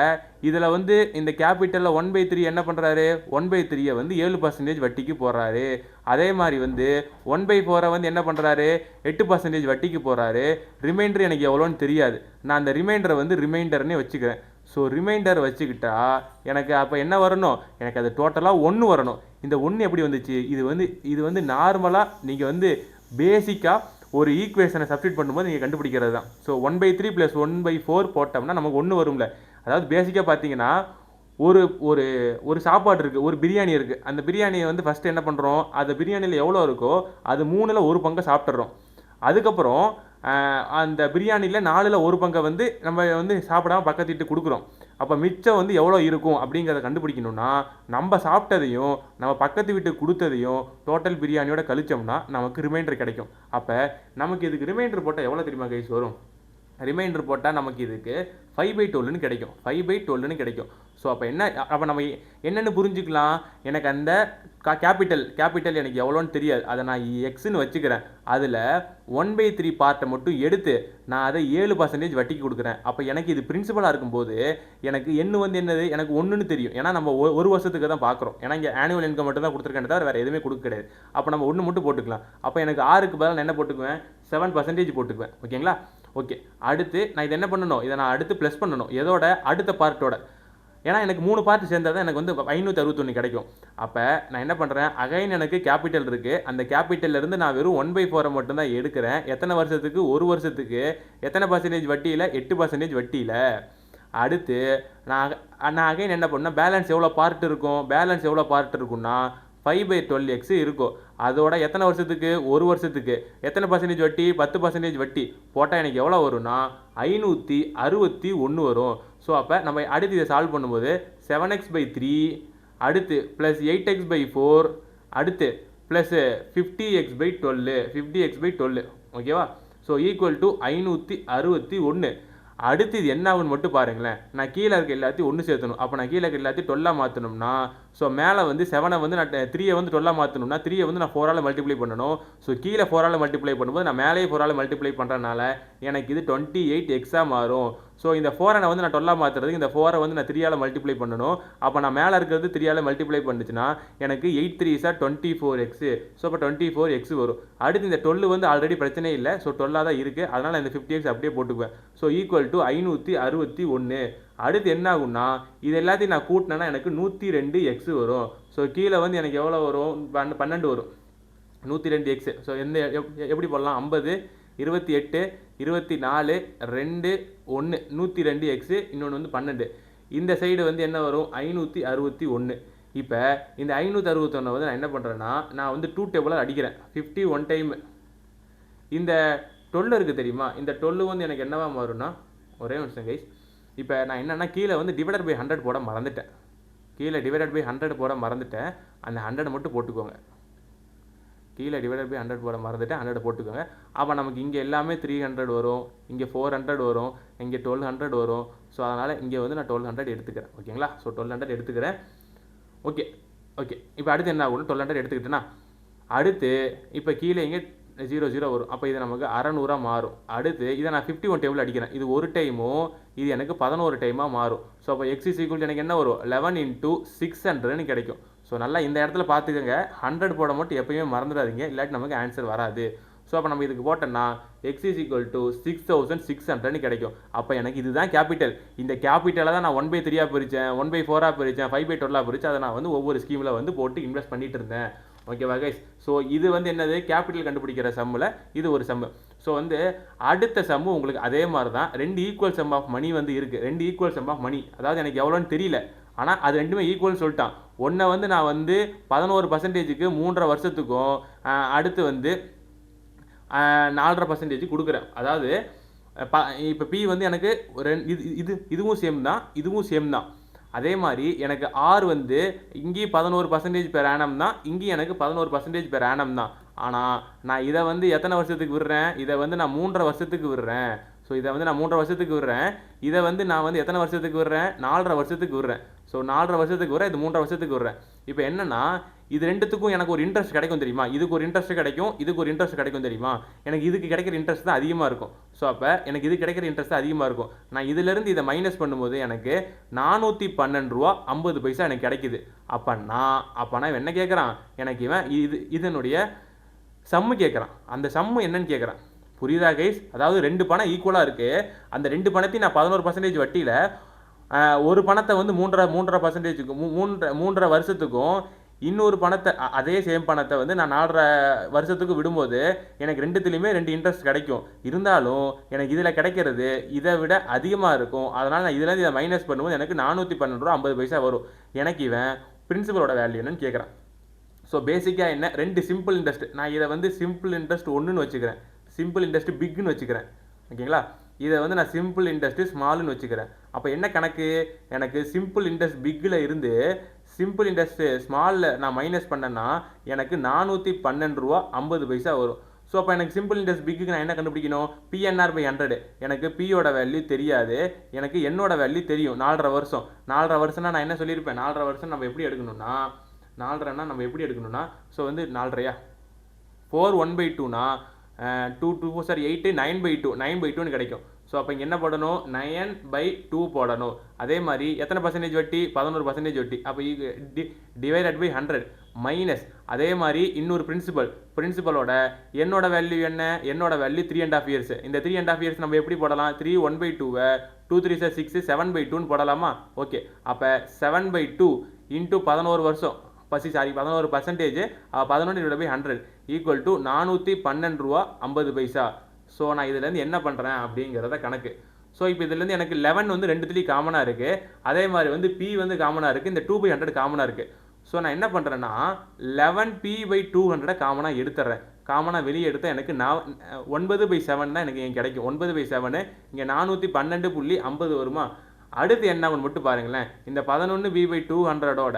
இதில் வந்து இந்த கேபிட்டலில் 1/3 என்ன பண்ணுறாரு, 1/3 வந்து 7% வட்டிக்கு போடுறாரு. அதே மாதிரி வந்து 1/4 வந்து என்ன பண்ணுறாரு, 8% வட்டிக்கு போடுறாரு. ரிமைண்டர் எனக்கு எவ்வளோன்னு தெரியாது, நான் அந்த ரிமைண்டரை வந்து ரிமைண்டர்னே வச்சுக்கிறேன். ஸோ ரிமைண்டர் வச்சுக்கிட்டா எனக்கு அப்போ என்ன வரணும், எனக்கு அது டோட்டலாக 1 வரணும். இந்த 1 எப்படி வந்துச்சு, இது வந்து நார்மலாக நீங்கள் வந்து பேசிக்காக ஒரு ஈக்குவேஷனை சப்ஸ்டிட் பண்ணும்போது நீங்கள் கண்டுபிடிக்கிறது தான். ஸோ 1/3 + 1/4 போட்டோம்னா நமக்கு 1 வரும்ல. அதாவது பேசிக்காக பார்த்தீங்கன்னா ஒரு ஒரு ஒரு சாப்பாடு இருக்குது, ஒரு பிரியாணி இருக்குது. அந்த பிரியாணியை வந்து ஃபஸ்ட்டு என்ன பண்ணுறோம், அந்த பிரியாணியில் எவ்வளோ இருக்கோ அது 3ல் 1 பங்கை சாப்பிட்றோம். அதுக்கப்புறம் அந்த பிரியாணியில் 4ல் 1 பங்கை வந்து நம்ம வந்து சாப்பிடாம பக்கத்து வீட்டு கொடுக்குறோம். அப்போ மிச்சம் வந்து எவ்வளோ இருக்கும் அப்படிங்கிறத கண்டுபிடிக்கணும்னா நம்ம சாப்பிட்டதையும் நம்ம பக்கத்து வீட்டுக்கு கொடுத்ததையும் டோட்டல் பிரியாணியோட கழிச்சோம்னா நமக்கு ரிமைண்டர் கிடைக்கும். அப்போ நமக்கு இதுக்கு ரிமைண்டர் போட்டால் எவ்வளோ தெரியுமா கைஸ் வரும், ரிமைண்டர் போட்டால் நமக்கு இதுக்கு 5/12 கிடைக்கும். 5/12 கிடைக்கும். ஸோ அப்போ நம்ம என்னென்னு புரிஞ்சுக்கலாம், எனக்கு அந்த கேபிட்டல் எனக்கு எவ்வளோன்னு தெரியாது, அதை நான் எக்ஸ்ன்னு வச்சுக்கிறேன். அதில் 1/3 பார்ட்டை மட்டும் எடுத்து நான் அதை 7% வட்டிக்கு கொடுக்குறேன். அப்போ எனக்கு இது பிரின்சிபலாக இருக்கும்போது எனக்கு வந்து என்னது, எனக்கு 1ன்னு தெரியும். ஏன்னா நம்ம ஒரு வருஷத்துக்கு தான் பார்க்குறோம். ஏன்னா இங்கே ஆனுவல் இன்கம் மட்டும் தான் கொடுத்துருக்கேன், தவிர வேறு எதுவுமே கொடுக்க கிடையாது. அப்போ நம்ம 1 மட்டும் போட்டுக்கலாம். அப்போ எனக்கு 6க்கு பதிலாக நான் என்ன போட்டுக்குவேன், 7% போட்டுக்குவேன். ஓகேங்களா? ஓகே, அடுத்து நான் இதை என்ன பண்ணணும், இதை நான் அடுத்து ப்ளஸ் பண்ணணும் எதோட, அடுத்த பார்ட்டோட. ஏன்னா எனக்கு 3 பார்ட் சேர்ந்தால் தான் எனக்கு வந்து 561 கிடைக்கும். அப்போ நான் என்ன பண்ணுறேன், அகைன் எனக்கு கேபிட்டல் இருக்குது, அந்த கேபிட்டல்லேருந்து நான் வெறும் 1/4 மட்டும்தான் எடுக்கிறேன். எத்தனை வருஷத்துக்கு, ஒரு வருஷத்துக்கு. எத்தனை பர்சன்டேஜ் வட்டியில், 8% வட்டியில். அடுத்து நான் அகைன் என்ன பண்ணேன், பேலன்ஸ் எவ்வளோ பார்ட் இருக்குன்னா 5/12x இருக்கும். அதோட எத்தனை வருஷத்துக்கு, ஒரு வருஷத்துக்கு. எத்தனை பர்சன்டேஜ் வட்டி, 10% வட்டி போட்டால் எனக்கு எவ்வளோ வரும்னா 561 வரும். ஸோ அப்போ நம்ம அடுத்து இதை சால்வ் பண்ணும்போது 7x/3 அடுத்து ப்ளஸ் 8x/4 அடுத்து ப்ளஸ் 50x/12 ஓகேவா? So equal to 561. அடுத்து இது என்ன ஆகுன்னு மட்டும் பாருங்களேன். நான் கீழே இருக்க எல்லாத்தையும் 1 சேர்த்தணும். அப்போ நான் கீழே இருக்க எல்லாத்தையும் 12 மாற்றணும்னா, ஸோ மேலே வந்து 7 வந்து நான் 3 வந்து 12 மாற்றணும்னா 3 வந்து நான் 4ஆல் மல்டிப்ளை பண்ணணும். ஸோ கீழே 4ஆல் மல்டிப்ளை பண்ணும்போது நான் மேலேயே 4ஆல் மல்டிப்ளை பண்ணுறதுனால எனக்கு இது 28x மாறும். ஸோ இந்த 4 வந்து நான் 12 மாற்றுறதுக்கு இந்த 4 வந்து நான் 3ஆல் மல்டிப்ளை பண்ணணும். அப்போ நான் மேலே இருக்கிறது 3ஆல் மல்டிப்ளை பண்ணுச்சுன்னா எனக்கு 8 3 சார் 24x. ஸோ அப்போ 24x வரும். அடுத்து இந்த 12 வந்து ஆல்ரெடி பிரச்சனை இல்லை, ஸோ 12 தான் இருக்குது, அதனால் இந்த 50x அப்படியே போட்டுக்குவேன். So equal to 561. அடுத்து என்ன ஆகும்னா இது எல்லாத்தையும் நான் கூட்டினேன்னா எனக்கு 102x வரும். ஸோ கீழே வந்து எனக்கு எவ்வளோ வரும், 12 வரும், 102x. ஸோ எப்படி போடலாம், 50 28 24 2 1 102x, இன்னொன்று வந்து 12. இந்த சைடு வந்து என்ன வரும், 561. இப்போ இந்த 561 வந்து நான் என்ன பண்ணுறேன்னா நான் வந்து 2 டேபிளாக அடிக்கிறேன். 51 டைம் இந்த 12 இருக்குது தெரியுமா, இந்த 12 வந்து எனக்கு என்னவா மாறும்னா, ஒரே நிமிஷம் கைஸ். இப்போ நான் என்னென்னா கீழே வந்து டிவைடட் பை 100 போட மறந்துட்டேன். அந்த 100 மட்டும் போட்டுக்கோங்க. கீழே டிவைடட் பை 100 போட மறந்துட்டேன், 100 போட்டுக்கோங்க. அப்போ நமக்கு இங்கே எல்லாமே 300 வரும், இங்கே 400 வரும், இங்கே 1200 வரும். ஸோ அதனால் இங்கே வந்து நான் 1200 எடுத்துக்கிறேன். ஓகேங்களா? ஸோ 1200 எடுத்துக்கிறேன். ஓகே. இப்போ அடுத்து என்ன ஆகும், 1200 எடுத்துக்கிட்டேன்னா அடுத்து இப்போ கீழே இங்கே 00 வரும். அப்போ இது நமக்கு 600 மாறும். அடுத்து இதை நான் 51 டேபிள் அடிக்கிறேன். இது ஒரு டைமும் இது எனக்கு 11 டைமாக மாறும். ஸோ அப்போ x = எனக்கு என்ன வரும், 11 × 600ன்னு கிடைக்கும். ஸோ நல்லா இந்த இடத்துல பார்த்துக்கோங்க, 100 போட மட்டும் எப்பயுமே மறந்துடாதீங்க, இல்லாட்டி நமக்கு ஆன்சர் வராது. ஸோ அப்போ நம்ம இதுக்கு போட்டோம்னா x = 6600ன்னு கிடைக்கும். அப்போ எனக்கு இதுதான் கேபிட்டல். இந்த கேபிட்டலை தான் நான் 1/3 பிரித்தேன், 1/4 பிரித்தேன், 5/12 பிரித்தேன். அதை நான் வந்து ஒவ்வொரு ஸ்கீமில் வந்து போட்டு இன்வெஸ்ட் பண்ணிட்டு இருந்தேன். ஓகேவா கைஸ்? ஸோ இது வந்து என்னது, கேபிட்டல் கண்டுபிடிக்கிற சம்மில் இது ஒரு சம்மு. ஸோ வந்து அடுத்த சம்மு உங்களுக்கு அதே மாதிரி தான், 2 ஈக்குவல் சம் ஆஃப் மணி வந்து இருக்குது. 2 ஈக்குவல் சம் ஆஃப் மணி, அதாவது எனக்கு எவ்வளோன்னு தெரியல, ஆனால் அது ரெண்டுமே ஈக்குவல்னு சொல்லிட்டான். ஒன்றை வந்து நான் வந்து 11%க்கு 3.5 வருஷத்துக்கும் அடுத்து வந்து 4.5% கொடுக்குறேன். அதாவது இப்போ பி வந்து எனக்கு இதுவும் சேம் தான். அதே மாதிரி எனக்கு ஆர் வந்து இங்கேயும் 11% பெர் ஆனம் தான், இங்கேயும் எனக்கு 11% பெர் ஆனம் தான். ஆனால் நான் இதை வந்து எத்தனை வருஷத்துக்கு விடுறேன், இதை வந்து நான் 3.5 வருஷத்துக்கு விடுறேன். ஸோ இதை வந்து நான் 3.5 வருஷத்துக்கு விடுறேன், இதை வந்து நான் வந்து எத்தனை வருஷத்துக்கு விடுறேன், 4.5 வருஷத்துக்கு விடுறேன். ஸோ 4.5 வருஷத்துக்கு வரேன், இது 3.5 வருஷத்துக்கு வரேன். இப்போ என்னன்னா இது ரெண்டுத்துக்கும் எனக்கு ஒரு இன்ட்ரெஸ்ட் கிடைக்கும் தெரியுமா, இதுக்கு ஒரு இன்ட்ரெஸ்ட் கிடைக்கும், இதுக்கு ஒரு இன்ட்ரெஸ்ட் கிடைக்கும் தெரியுமா, எனக்கு இதுக்கு கிடைக்கிற இன்ட்ரெஸ்ட் தான் அதிகமாக இருக்கும். ஸோ அப்போ எனக்கு இது கிடைக்கிற இன்ட்ரெஸ்ட் தான் அதிகமாக இருக்கும். நான் இதிலேருந்து இதை மைனஸ் பண்ணும்போது எனக்கு 412 ரூபா 50 பைசா எனக்கு கிடைக்குது. அப்போனா என்ன கேட்குறான், எனக்கு இவன் இதனுடைய சம்மு கேட்குறான். அந்த சம்மு என்னன்னு கேட்குறான். புரியுதா கைஸ்? அதாவது 2 பணம் ஈக்குவலாக இருக்குது. அந்த 2 பணத்தையும் நான் 11% வட்டியில் ஒரு பணத்தை வந்து 3.5% 3.5 வருஷத்துக்கும் இன்னொரு பணத்தை அதே சேம் பணத்தை வந்து நான் 4.5 வருஷத்துக்கு விடும்போது எனக்கு ரெண்டுத்துலேயுமே 2 இன்ட்ரெஸ்ட் கிடைக்கும். இருந்தாலும் எனக்கு இதில் கிடைக்கிறது இதை விட அதிகமாக இருக்கும். அதனால் நான் இதில் இதை மைனஸ் பண்ணும்போது எனக்கு 412 ரூபா 50 பைசா வரும். எனக்கு இவன் பிரின்சிபலோட வேல்யூ என்னன்னு கேட்குறான். ஸோ பேசிக்காக என்ன, 2 சிம்பிள் இன்ட்ரெஸ்ட். நான் இதை வந்து சிம்பிள் இன்ட்ரெஸ்ட் 1ன்னு வச்சுக்கிறேன், சிம்பிள் இன்ட்ரெஸ்ட் பிக்னு வச்சுக்கிறேன். ஓகேங்களா? இதை வந்து நான் சிம்பிள் இன்ட்ரெஸ்ட் ஸ்மால்னு வச்சுக்கிறேன். அப்போ என்ன கணக்கு, எனக்கு சிம்பிள் இன்ட்ரெஸ்ட் பிக்கில் இருந்து சிம்பிள் இன்ட்ரெஸ்ட் ஸ்மாலில் நான் மைனஸ் பண்ணேன்னா எனக்கு 412 ரூபா 50 பைசா வரும். ஸோ அப்போ எனக்கு சிம்பிள் இன்ட்ரெஸ்ட் பிக்குக்கு நான் என்ன கண்டுபிடிக்கணும், PNR/100. எனக்கு பியோட வேல்யூ தெரியாது, எனக்கு என்னோட வேல்யூ தெரியும். 4.5 வருஷம். 4.5 வருஷம்னா நான் என்ன சொல்லியிருப்பேன், 4.5 வருஷம் நம்ம எப்படி எடுக்கணும்னா, 4.5னா நம்ம எப்படி எடுக்கணும்னா, ஸோ வந்து 4.5 4 1/2னா 2 2 சாரி 8 9/2 9/2ன்னு கிடைக்கும். ஸோ அப்போ இங்கே என்ன போடணும், 9/2 போடணும். அதே மாதிரி எத்தனை பர்சன்டேஜ் வட்டி, 11% வட்டி. அப்போ டிவைடட் பை 100 மைனஸ். அதே மாதிரி இன்னொரு பிரின்சிபலோட என்னோட வேல்யூ என்ன, என்னோட வேல்யூ 3.5 இயர்ஸ். இந்த 3.5 இயர்ஸ் நம்ம எப்படி போடலாம், 3 1/2 2 3 6 7/2ன்னு போடலாமா? ஓகே, அப்போ 7/2 இன்ட்டு 11 வருஷம் 11%, 11/100 ஈக்குவல் டு 412 ரூபா 50 பைசா. ஸோ நான் இதுலேருந்து என்ன பண்ணுறேன் அப்படிங்கிறத கணக்கு. ஸோ இப்போ இதுலேருந்து எனக்கு 11 வந்து ரெண்டுத்துலேயும் காமனாக இருக்குது. அதே மாதிரி வந்து பி வந்து காமனாக இருக்குது, இந்த 2/100 காமனாக இருக்குது. ஸோ நான் என்ன பண்ணுறேன்னா 11p/200 காமனாக எடுத்துறேன். காமனாக வெளியே எடுத்தால் எனக்கு 9/7 தான் எனக்கு கிடைக்கும். 9/7 இங்கே 412.50 வருமா? அடுத்து என்ன ஆகும் மட்டும் பாருங்களேன், இந்த 11b/200ஓட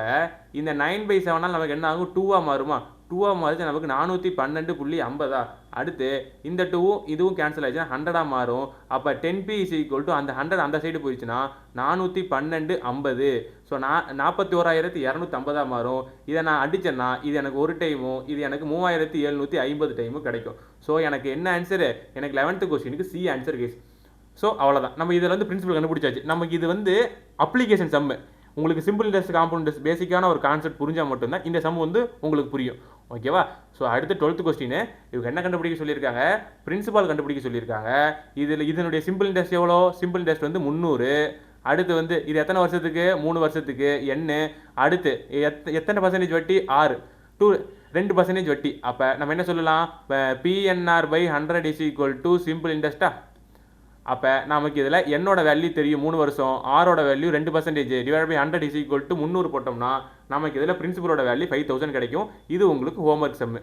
இந்த 9/7 நமக்கு என்ன ஆகும், 2ஆக மாறுமா? 2ஆக மாறிச்சு நமக்கு 412.50. அடுத்து இந்த 2வும் இதுவும் கேன்சல் ஆயிடுச்சுன்னா 100ஆக மாறும். அப்போ 10p = அந்த 100 அந்த சைடு போயிடுச்சுன்னா 412.50. ஸோ 41,250 மாறும். இதை நான் அடிச்சேன்னா இது எனக்கு ஒரு டைமும், இது எனக்கு 3,750 டைமும் கிடைக்கும். ஸோ எனக்கு என்ன ஆன்சரு, எனக்கு 11th கொஸ்டினுக்கு சி ஆன்சர் கேஸ். ஸோ அவ்வளோதான், நம்ம இதில் வந்து பிரின்சிபல் கண்டுபிடிச்சாச்சு. நமக்கு இது வந்து அப்ளிகேஷன் சம்மு. உங்களுக்கு சிம்பிள் இன்ட்ரெஸ்ட் காம்பவுண்ட் இன்ட்ரெஸ்ட் பேசிக்கான ஒரு கான்செப்ட் புரிஞ்சால் மட்டும்தான் இந்த சம் வந்து உங்களுக்கு புரியும். ஓகேவா? ஸோ அடுத்து 12th கொஸ்டின் இவங்க என்ன கண்டுபிடிக்க சொல்லியிருக்காங்க, பிரின்சிபால் கண்டுபிடிக்க சொல்லியிருக்காங்க. இதனுடைய சிம்பிள் இன்ட்ரெஸ்ட் எவ்வளோ, சிம்பிள் இன்ட்ரெஸ்ட் வந்து 300. அடுத்து வந்து இது எத்தனை வருஷத்துக்கு, 3 வருஷத்துக்கு என்ன. அடுத்து எத்தனை பர்சன்டேஜ் வட்டி, 6 2% வட்டி. அப்போ நம்ம என்ன சொல்லலாம், PNR/100 = சிம்பிள் இன்ட்ரெஸ்ட்டா. அப்போ நமக்கு இதில் என்னோட வேல்யூ தெரியும் 3 வருஷம், ஆரோட வேல்யூ 2% டிவைட் பை 100 = 300 போட்டோம்னா நமக்கு இதில் பிரின்சிபலோட வேல்யூ 5000 கிடைக்கும். இது உங்களுக்கு ஹோம்ஒர்க் சம்மு.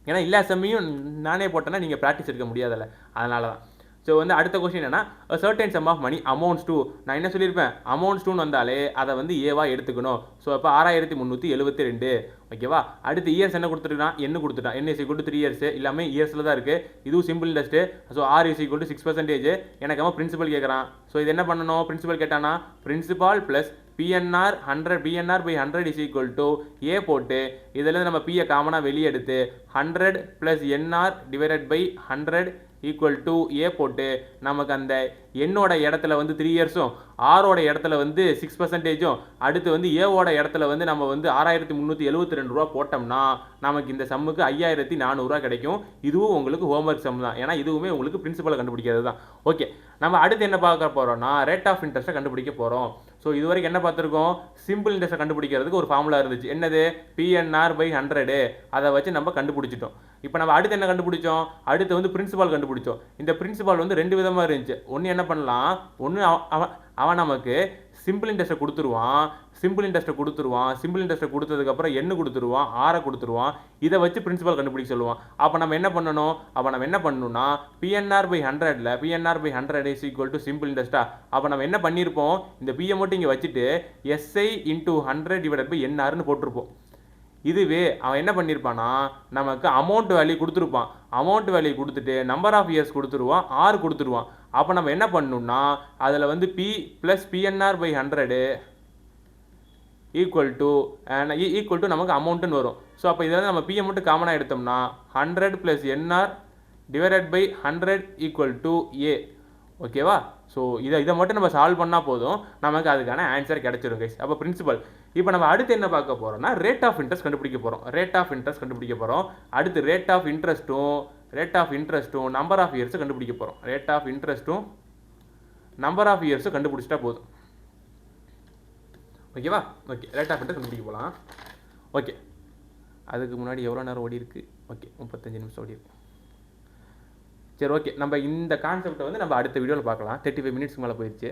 ஏன்னா எல்லா சம்மையும் நானே போட்டேன்னா நீங்கள் ப்ராக்டிஸ் எடுக்க முடியாதுல்ல, அதனால தான். ஸோ வந்து அடுத்த கொஸ்டின் என்னன்னா, certain sum of money amounts to. நான் என்ன சொல்லியிருப்பேன், அமௌண்ட்ஸ் டூன்னு வந்தாலே அதை வந்து ஏவா எடுத்துக்கணும். ஸோ அப்போ 6372. ஓகேவா? அடுத்து இயர்ஸ் என்ன கொடுத்துருக்கான், என்ன கொடுத்துட்டான், என்ன = 3 இயர்ஸ். எல்லாமே இயர்ஸில் தான் இருக்குது. இதுவும் சிம்பிள் இன்ட்ரெஸ்ட்டு. So R = 6%. எனக்கு அவன் பிரின்சிபல் கேட்குறான். ஸோ இது என்ன பண்ணணும், பிரின்சிபல் கேட்டானா பிரின்சிபால் ப்ளஸ் PNR/100 = A போட்டு இதில் நம்ம P காமனாக வெளியே எடுத்து 100 + NR டிவைடட் பை 100 = A போட்டு நமக்கு அந்த என்னோட இடத்துல வந்து 3 இயர்ஸும் ஆரோட இடத்துல வந்து 6%, அடுத்து வந்து ஏவோட இடத்துல வந்து நம்ம வந்து 6372 ரூபா போட்டோம்னா நமக்கு இந்த சம்முக்கு 5400 ரூபா கிடைக்கும். இதுவும் உங்களுக்கு ஹோம்ஒர்க் சம் தான், ஏன்னா இதுவுமே உங்களுக்கு பிரின்சிபலை கண்டுபிடிக்கிறது தான். ஓகே, நம்ம அடுத்து என்ன பார்க்க போகிறோம்னா ரேட் ஆஃப் இன்ட்ரெஸ்ட்டை கண்டுபிடிக்க போகிறோம். ஸோ இதுவரைக்கும் என்ன பார்த்துருக்கோம், சிம்பிள் இன்ட்ரெஸ்ட்டை கண்டுபிடிக்கிறதுக்கு ஒரு ஃபார்முலா இருந்துச்சு. என்னது, PNR/100. அதை வச்சு நம்ம கண்டுபிடிச்சிட்டோம். இப்போ நம்ம அடுத்து என்ன கண்டுபிடிச்சோம், அடுத்து வந்து பிரின்சிபால் கண்டுபிடிச்சோம். இந்த பிரின்சிபால் வந்து 2 விதமாக இருந்துச்சு. ஒன்று என்ன பண்ணலாம், ஒன்று அவன் நமக்கு சிம்பிள் இன்ட்ரெஸ்ட்டை கொடுத்துருவான். சிம்பிள் இன்ட்ரெஸ்ட்டை கொடுத்ததுக்கப்புறம் என்ன கொடுத்துருவான், ஆரை கொடுத்துருவான். இதை வச்சு பிரின்சிபால் கண்டுபிடிக்க சொல்லுவான். அப்போ நம்ம என்ன பண்ணணும்னா PNR/100 PNR/100 சிம்பிள் இன்ட்ரெஸ்ட்டா. அப்போ நம்ம என்ன பண்ணியிருப்போம், இந்த பியை மட்டும் இங்கே வச்சுட்டு SI × 100 டிவைடட் பை NRன்னு போட்டிருப்போம். இதுவே அவன் என்ன பண்ணியிருப்பான்னா நமக்கு அமௌண்ட் வேல்யூ கொடுத்துருப்பான். அமௌண்ட் வேல்யூ கொடுத்துட்டு நம்பர் ஆஃப் இயர்ஸ் கொடுத்துருவான், R கொடுத்துருவான். அப்போ நம்ம என்ன பண்ணணும்னா அதில் வந்து P + PNR/100 ஈக்குவல் டு நமக்கு அமௌண்ட்டுன்னு வரும். ஸோ அப்போ இதில் நம்ம பிஎம் மட்டும் காமனாக எடுத்தோம்னா 100 + NR divided by 100 equal to A. ஓகேவா? ஸோ இதை மட்டும் நம்ம சால்வ் பண்ணால் போதும், நமக்கு அதுக்கான ஆன்சர் கிடச்சிரும் கைஸ். அப்போ பிரின்சிபல். இப்போ நம்ம அடுத்து என்ன பார்க்க போகிறோம்னா ரேட் ஆஃப் இன்ட்ரெஸ்ட் கண்டுபிடிக்க போகிறோம். அடுத்து ரேட் ஆஃப் இன்ட்ரெஸ்ட்டும் நம்பர் ஆஃப் இயர்ஸும் கண்டுபிடிக்க போகிறோம். ரேட் ஆஃப் இன்ட்ரெஸ்ட்டும் நம்பர் ஆஃப் இயர்ஸும் கண்டுபிடிச்சிட்டா போதும். ஓகேவா? ஓகே, ரேட் ஆஃப் இன்ட்ரெஸ்ட் கண்டுபிடிக்க போகலாம். ஓகே, அதுக்கு முன்னாடி எவ்வளோ நேரம் ஓடி இருக்குது? ஓகே, 35 நிமிஷம் ஓடி இருக்கு. சரி, ஓகே, நம்ம இந்த கான்செப்டை வந்து நம்ம அடுத்த வீடியோவில் பார்க்கலாம். 35 மினிட்ஸ்க்கு மேலே போயிடுச்சு.